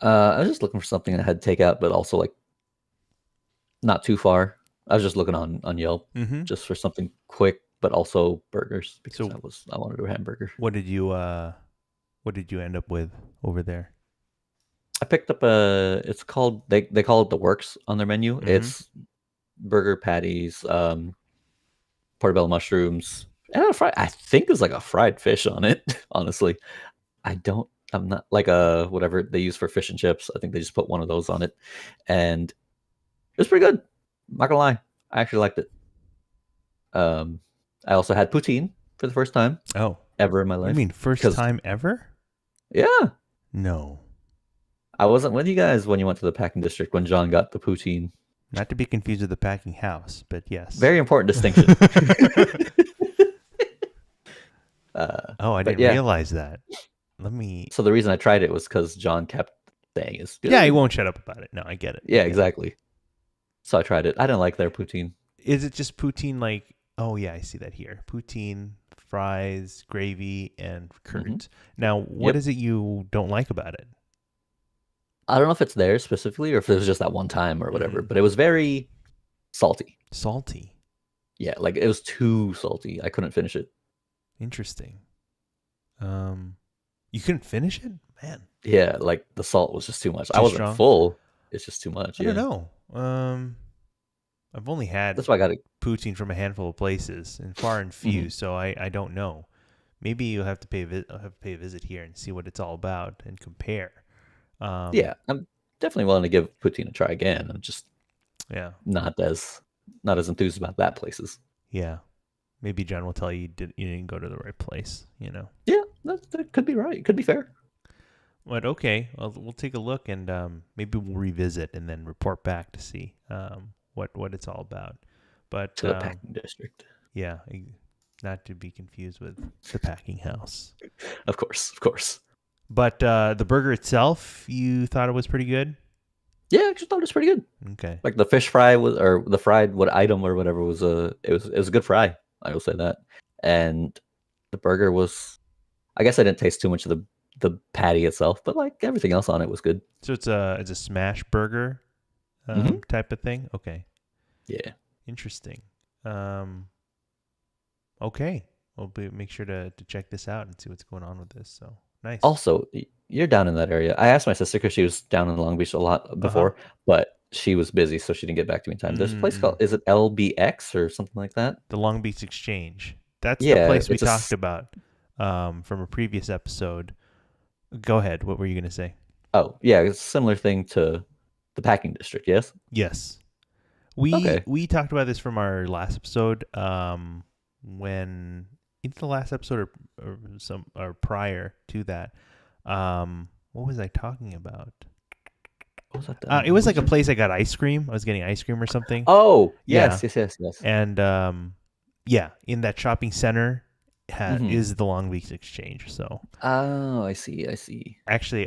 I was just looking for something that had takeout, but also like not too far. I was just looking on Yelp Mm-hmm. just for something quick, but also burgers because So I wanted a hamburger. what did you end up with over there? I picked up it's called they call it the Works on their menu. Mm-hmm. It's burger patties, portobello mushrooms, and I think it's like a fried fish on it. Honestly, I'm not like whatever they use for fish and chips. I think they just put one of those on it, and it was pretty good. I'm not gonna lie, I actually liked it. I also had poutine for the first time Oh, ever in my you life. mean first Because time ever? yeah, No, I wasn't with you guys when you went to the packing district when John got the poutine. not to be confused with the packing house, but yes. Very important distinction. Oh, I But didn't yeah, realize that. Let me. so the reason I tried it was because John kept saying it's good. Yeah, he won't shut up about it. No, I get it. Yeah, exactly. So I tried it. I didn't like their poutine. Is it just poutine? Like, oh yeah, I see that here. Poutine, fries, gravy, and curds. Now, what Yep. is it you don't like about it? I don't know if it's there specifically or if it was just that one time or whatever, but it was very salty. Salty. Yeah, like it was too salty. I couldn't finish it. Interesting. You couldn't finish it, man. Yeah, like the salt was just too much. I Too wasn't strong? full. It's just too much. I Yeah. don't know. I've only had That's why I got it. poutine from a handful of places and far and few, so I don't know. Maybe you'll have to I'll have to pay a visit here and see what it's all about and compare. Yeah, I'm definitely willing to give poutine a try again. I'm just Yeah. not as enthused about that places. Yeah. Maybe John will tell you you didn't go to the right place, you know. Yeah, that could be right. Could be fair. But okay, we'll take a look and maybe we'll revisit and then report back to see what it's all about. But To the packing district. yeah, not to be confused with the packing house. Of course. But the burger itself, you thought it was pretty good? Yeah, I just thought it was pretty good. Okay. Like the fish fry was, or the fried what item or whatever was it was a good fry. I will say that. And the burger was, I guess I didn't taste too much of the patty itself, but like everything else on it was good. So it's a smash burger type of thing? Okay. Yeah. Interesting. Okay. We'll make sure to check this out and see what's going on with this. So nice. Also, you're down in that area. I asked my sister because she was down in Long Beach a lot before, but she was busy, so she didn't get back to me in time. There's a place called, is it LBX or something like that? The Long Beach Exchange. That's the Yeah, place we it's a talked about from a previous episode. Go ahead. What were you going to say? Oh, yeah, it's a similar thing to the packing district, yes? Yes. Okay. We talked about this from our last episode when either the last episode or prior to that. What was I talking about? What was that? It was like a place I got ice cream. I was getting ice cream or something. Oh, Yeah. yes. And yeah, in that shopping center is the Long Beach Exchange. So Oh, I see. actually,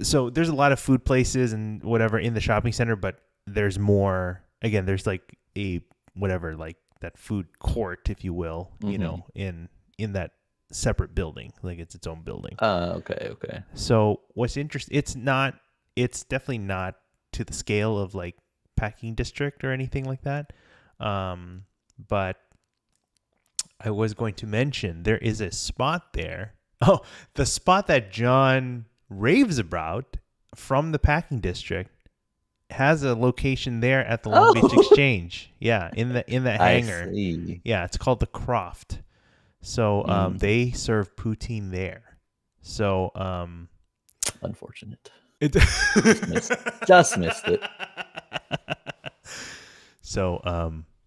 so there's a lot of food places and whatever in the shopping center, but there's more. Again, there's like a whatever, like that food court, if you will, you know, in that separate building, like it's its own building. Okay. So what's interesting? It's definitely not to the scale of like packing district or anything like that. But I was going to mention there is a spot there. Oh, the spot that John raves about from the packing district has a location there at the Long Beach Exchange. Yeah, in the hangar. I see. Yeah, it's called the Croft. So Mm, they serve poutine there. So unfortunate. it. Just missed it. So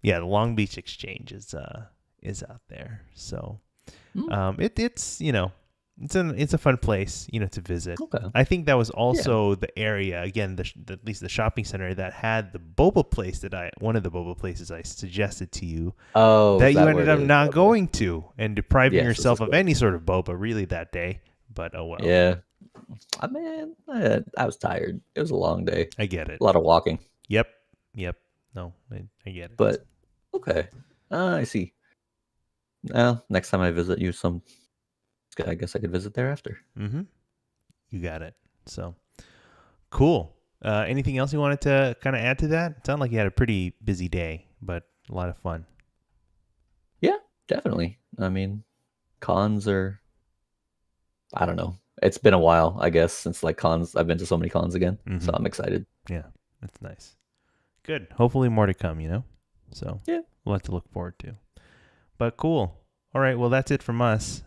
yeah, the Long Beach Exchange is out there. So Mm, it's it's a fun place to visit. okay. I think that was Yeah. also the area again, at least the shopping center that had the boba place one of the boba places I suggested to you Oh, that is you that where ended it up is? not Okay. going to and depriving Yes, this yourself is of correct. any sort of boba really that day. But oh well, Yeah. I mean, I was tired. It was a long day. I get it. A lot of walking. Yep, yep. No, I get it. But okay. I see. Next time I visit you, I guess I could visit there after. Mm-hmm. You got it. So cool. Anything else you wanted to kind of add to that? It sounded like you had a pretty busy day, but a lot of fun. Yeah, definitely. I mean, cons are, I don't know. It's been a while, I guess, since like cons. I've been to so many cons again, so Mm-hmm. I'm excited. Yeah, that's nice. Good. Hopefully more to come. So Yeah. we'll have to look forward to. But cool. All right. Well, that's it from us.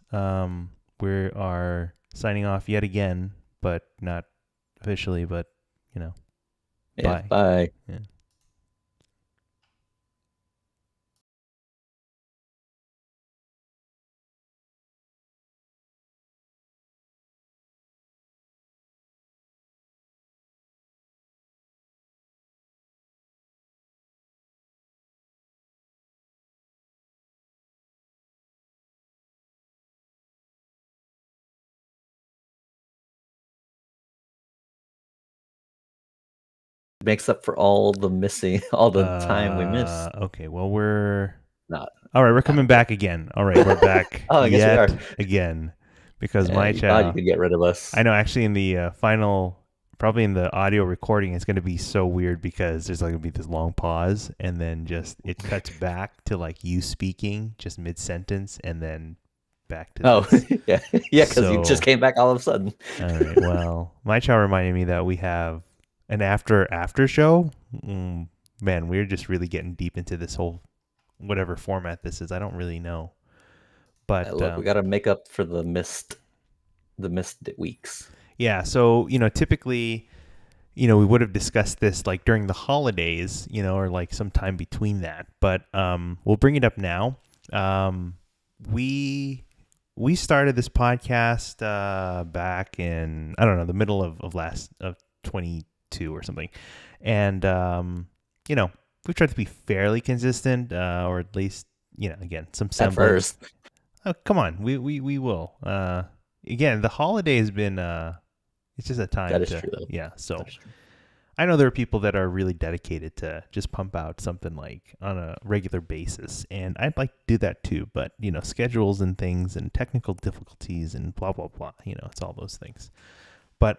We are signing off yet again, but not officially, but Yeah. bye. Bye. Yeah. Makes up for all the missing, all the time we missed. Okay. Well, we're Not. all right. We're I coming don't care. back again. All right. We're back Oh, I guess we are. yet again because Yeah, you thought you Mychow. could get rid of us. I know. Actually, in the final, probably in the audio recording, it's going to be so weird because there's like going to be this long pause, and then just it cuts back to like you speaking just mid sentence, and then back to Oh, this. yeah, yeah, because you So, just came back all of a sudden. all right. Well, Mychow reminded me that we have an after show. Man, we're just really getting deep into this whole whatever format this is. I don't really know, but Look, we got to make up for the missed weeks. yeah. So typically, we would have discussed this like during the holidays, or like sometime between that. But we'll bring it up now. We we started this podcast back in I don't know the middle of last of 22 or something, and we tried to be fairly consistent, or at least again some At semblance. first, Oh, come on, we will. Again, the holiday has been it's just a that time is to true, though. yeah. So That is true. I know there are people that are really dedicated to just pump out something like on a regular basis, and I'd like to do that too. But schedules and things and technical difficulties and blah blah blah. It's all those things. But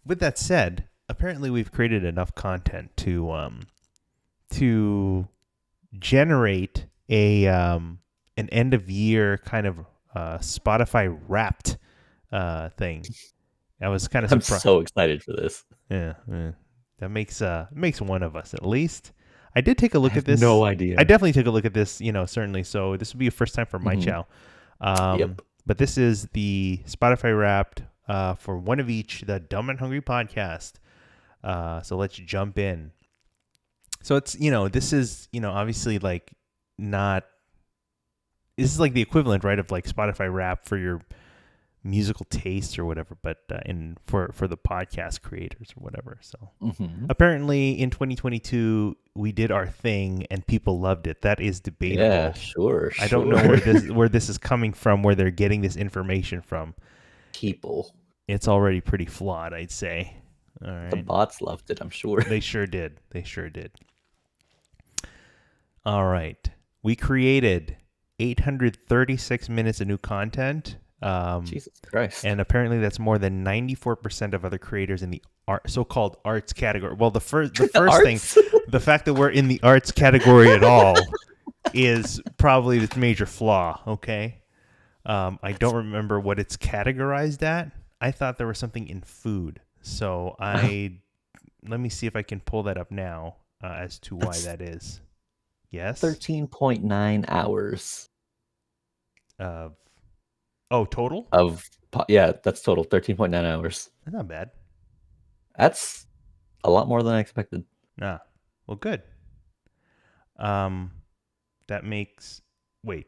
with that said, apparently we've created enough content to generate a an end of year kind of Spotify wrapped thing. I was kind of I'm surprised. so excited for this. Yeah, yeah. That makes one of us at least. I did take a I look at have this. no idea. I definitely took a look at this, certainly. So this would be a first time for Mhm. Mychow. Yep. But this is the Spotify Wrapped for one of each, the Dumb and Hungry podcast. So let's jump in. So it's this is obviously like not. This is like the equivalent, right, of like Spotify Wrapped for your musical tastes or whatever, but in for the podcast creators or whatever. So Mhm. apparently in 2022 we did our thing and people loved it. That is debatable. Yeah, sure. I don't know where this is coming from, where they're getting this information from. People. It's already pretty flawed, I'd say. All The right. bots loved it, I'm sure. They sure did. All right. We created 836 minutes of new content. Jesus Christ. And apparently that's more than 94% of other creators in the so-called arts category. Well, the first thing, Arts? the fact that we're in the arts category at all is probably the major flaw, okay? I don't remember what it's categorized at. I thought there was something in food. So let me see if I can pull that up now as to why That's that is. Yes? 13.9 hours. Of total? Yeah, that's total 13.9 hours. That's not bad. That's a lot more than I expected. Nah. Well, good. Um, that makes wait.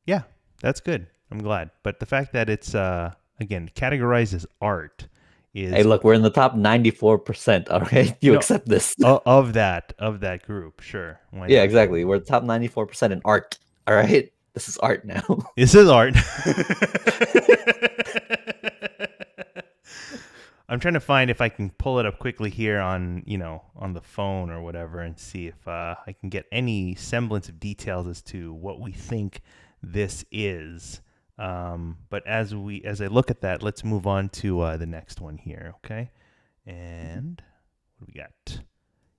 Yeah, that's good. I'm glad. But the fact that it's again categorized as art Hey, is look, we're in the top 94%. All right, you no accept this? of that group. Sure, why Yeah, not? exactly. We're the top 94% in art. All right, this is art now. This is art. I'm trying to find if I can pull it up quickly here on on the phone or whatever, and see if I can get any semblance of details as to what we think this is. But as I look at that, let's move on to the next one here, okay? And what do we got?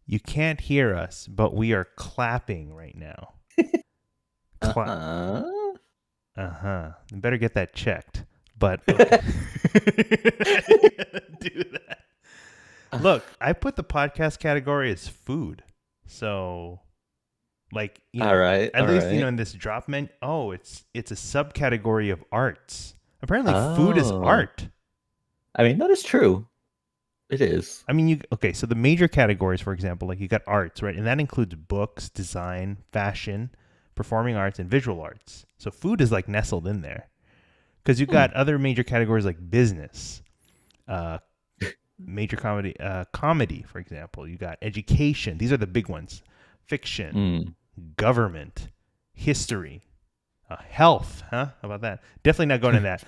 You can't hear us, but we are clapping right now. Uh-huh. You better get that checked. But okay. Do that. Look, I put the podcast category as food. So like, All right, at all least, right. in this drop menu, it's a subcategory of arts. Apparently food is Oh, art. I mean, that is true. It is. I mean, so the major categories, for example, like you got arts, right? And that includes books, design, fashion, performing arts, and visual arts. So food is like nestled in there. Because you got other major categories like business, major comedy, for example. You got education. These are the big ones. Fiction, government, history, health. Huh? How about that? Definitely not going in that.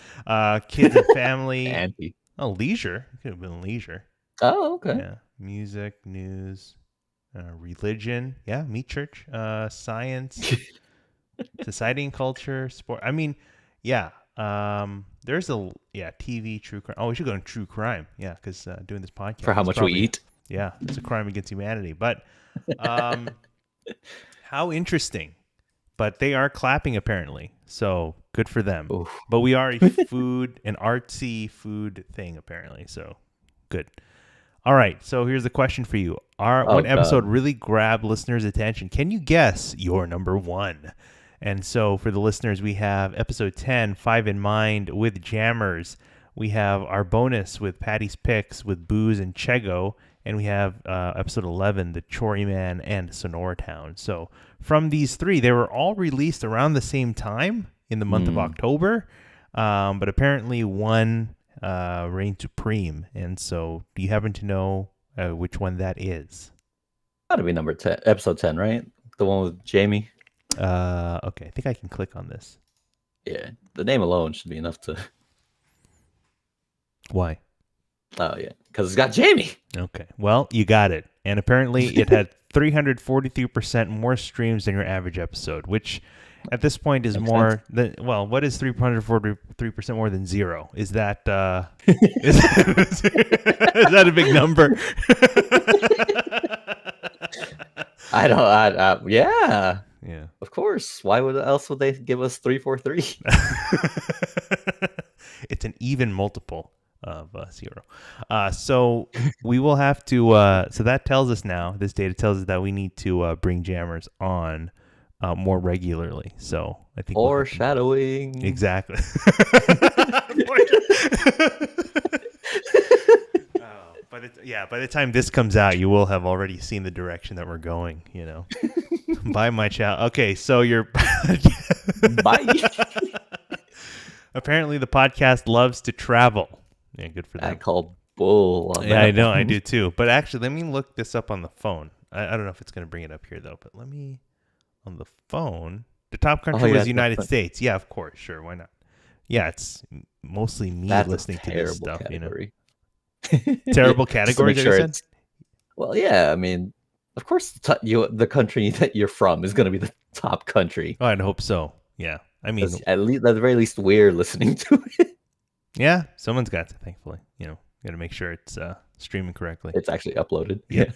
Kids and family. Anti. Oh, leisure. It could have been leisure. Oh, okay. Yeah. Music, news, religion. Yeah. Meat church. Science, society and culture, sport. I mean, yeah. There's TV, true crime. Oh, we should go on true crime. Yeah, because doing this podcast For how is much probably, we eat. Yeah, it's a crime against humanity. But how interesting. But they are clapping apparently, so good for them. Oof. But we are an artsy food thing apparently, so good. All right, so here's the question for you: what episode really grabbed listeners' attention? Can you guess your number one? And so for the listeners, we have episode 10, 5 in Mind with Jammers. We have our bonus with Patty's Picks with Booze and Chego. And we have episode 11, The Chory Man and Sonora Town. So from these three, they were all released around the same time in the month of October. But apparently one reigned supreme. And so do you happen to know which one that is? Gotta be number 10, episode 10, right? The one with Jamie. Okay, I think I can click on this. Yeah, the name alone should be enough to. Why? Oh yeah, because it's got Jamie. Okay, well, you got it. And apparently it had 343% more streams than your average episode, which at this point is more than, well, what is 343% more than zero? Is that is that a big number? I don't. Yeah. Yeah. Of course. Why else would they give us 343? It's an even multiple of zero. So we will have to. So that tells us now. This data tells us that we need to bring Jammers on more regularly. So I think foreshadowing. Exactly. By the time this comes out, you will have already seen the direction that we're going. Bye, my child. Okay, so you're. Bye. Apparently, the podcast loves to travel. Yeah, good for them. I call bull. Yeah, I know, I do too. But actually, let me look this up on the phone. I don't know if it's going to bring it up here though. But let me on the phone. The top country was the United States. Yeah, of course, sure, why not? Yeah, it's mostly me listening to this stuff. Category. Terrible category. Well, yeah, I mean, of course, the country that you're from is going to be the top country. Oh, I'd hope so. Yeah, I mean, at the very least, we're listening to it. Yeah, someone's got to. Thankfully, got to make sure it's streaming correctly. It's actually uploaded. Yeah.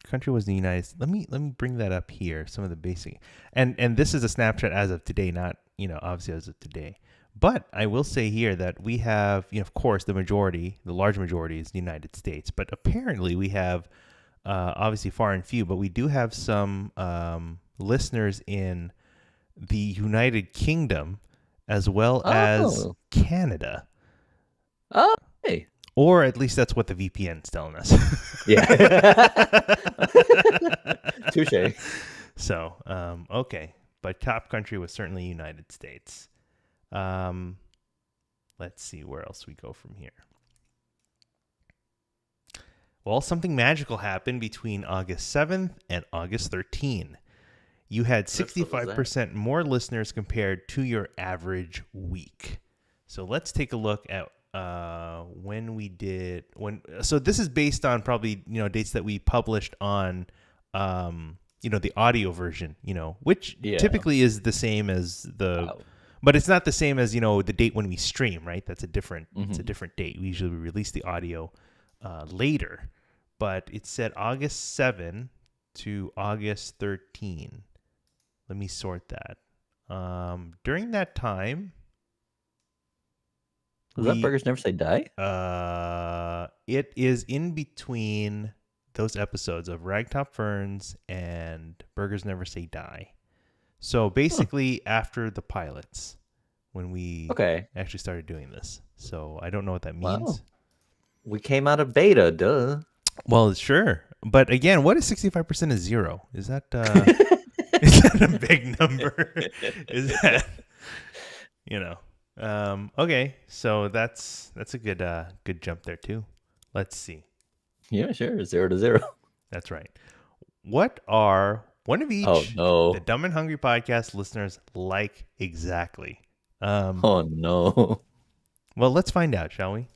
Country was the United States. Let me bring that up here. Some of the basic, and this is a snapshot as of today, not obviously as of today. But I will say here that we have, of course, the large majority is the United States. But apparently we have, obviously far and few, but we do have some listeners in the United Kingdom, as well as Oh. Canada. Oh, hey. Or at least that's what the VPN's telling us. Yeah. Touche. So, okay. But top country was certainly United States. Let's see where else we go from here. Well, something magical happened between August 7th and August 13th. You had 65% more listeners compared to your average week. So let's take a look at when we did so this is based on probably dates that we published on the audio version, which typically is the same as but it's not the same as the date when we stream, right? That's a different it's a different date. We usually release the audio later, but it said August 7 to August 13. Let me sort that. During that time, Was that Burgers Never Say Die? It is in between those episodes of Ragtop Ferns and Burgers Never Say Die. So basically after the pilots, when we actually started doing this. So I don't know what that means. Wow. We came out of beta, duh. Well, sure. But again, what is 65% of zero? Is that is that a big number? Is that okay, so that's a good jump there too. Let's see. Yeah, sure. 0 to 0. That's right. What are one of each the Dumb and Hungry podcast listeners like exactly? Oh no. Well, let's find out, shall we?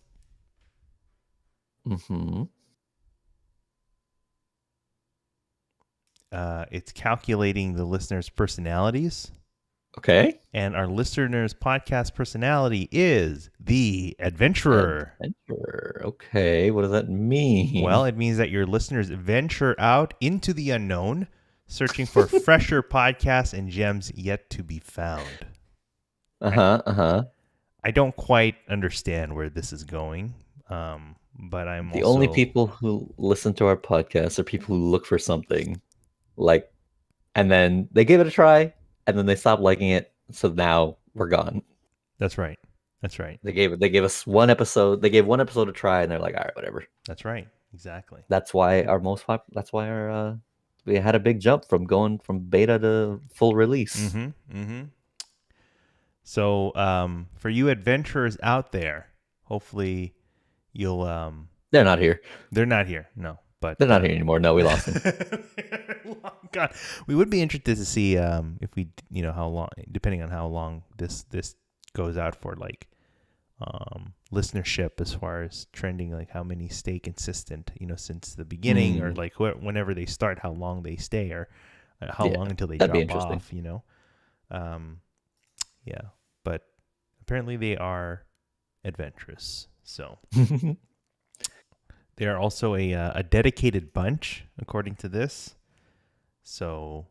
It's calculating the listeners' personalities. Okay. And our listener's podcast personality is the adventurer. Adventurer. Okay. What does that mean? Well, it means that your listeners venture out into the unknown, searching for fresher podcasts and gems yet to be found. I don't quite understand where this is going, but I'm the only people who listen to our podcast are people who look for something, and then they give it a try, and then they stop liking it. So now we're gone. That's right. That's right. They gave us one episode. They gave one episode a try, and they're like, all right, whatever. That's right. Exactly. That's why we had a big jump from going from beta to full release. So for you adventurers out there, hopefully you'll they're not here. They're not here. No. But they're not here anymore. No, we lost them. God, we would be interested to see if we, how long, depending on how long this goes out for, listenership as far as trending, like how many stay consistent, since the beginning, or whenever they start, how long they stay, or how long until they drop off. Yeah, but apparently they are adventurous. So. They are also a dedicated bunch, according to this. So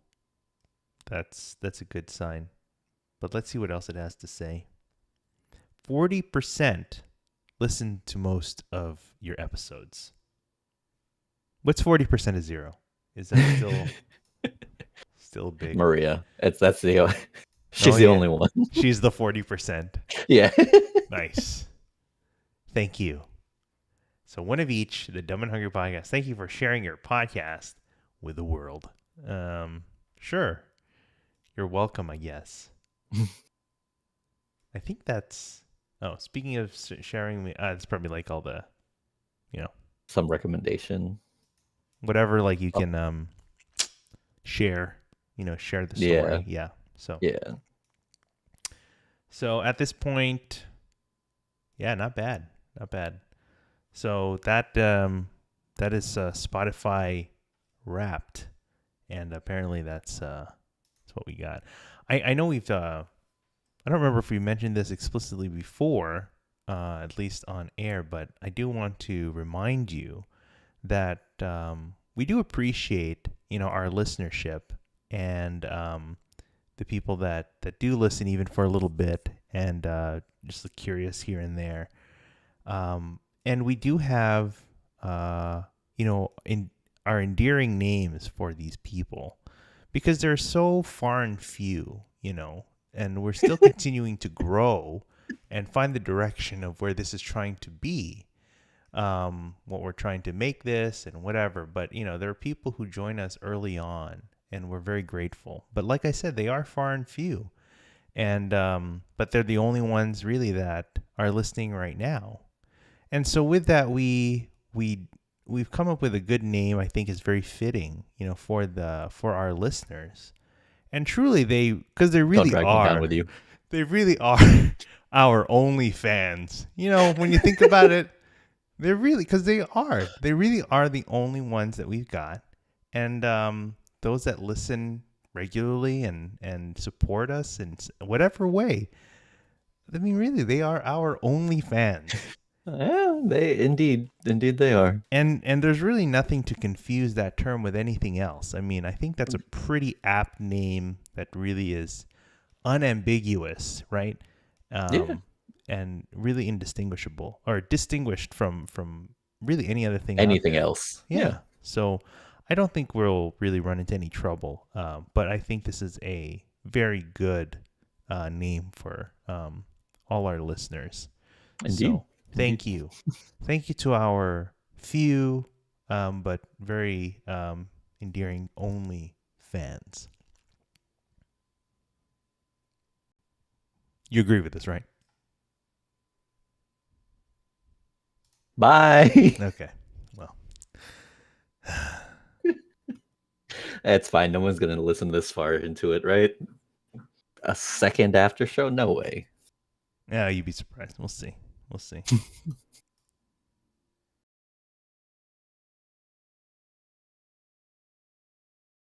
that's a good sign. But let's see what else it has to say. 40% listen to most of your episodes. What's 40% of zero? Is that still big? Maria. She's the only one. She's the 40%. Yeah. Nice. Thank you. So one of each, the Dumb and Hungry podcast. Thank you for sharing your podcast with the world. Sure. You're welcome, I guess. I think that's... Oh, speaking of sharing, it's probably like all the, some recommendation. Whatever, you can share, share the story. Yeah. So. Yeah. So at this point, yeah, not bad. Not bad. So that is Spotify Wrapped, and apparently that's what we got. I know we've I don't remember if we mentioned this explicitly before, at least on air, but I do want to remind you that we do appreciate our listenership and the people that do listen even for a little bit and just curious here and there. And we do have, in our endearing names for these people because they're so far and few, and we're still continuing to grow and find the direction of where this is trying to be, what we're trying to make this and whatever. But, there are people who join us early on, and we're very grateful. But like I said, they are far and few. And, but they're the only ones really that are listening right now. And so with that, we've come up with a good name. I think is very fitting, for our listeners. And truly, because they Don't really drag me down are, with you. they really are our only fans. When you think about it, they're really, because they really are the only ones that we've got. And those that listen regularly and support us in whatever way. I mean, really, they are our only fans. Yeah, indeed they are. And there's really nothing to confuse that term with anything else. I mean, I think that's a pretty apt name that really is unambiguous, right? Yeah. And really indistinguishable, or distinguished from really any other thing out Anything there. else? Yeah. So I don't think we'll really run into any trouble. But I think this is a very good name for all our listeners. Indeed. So thank you. Thank you to our few but very endearing only fans. You agree with this, right? Bye. Okay. Well, That's fine. No one's gonna listen this far into it, right? A second after show? No way. yeah, you'd be surprised. We'll see. We'll see.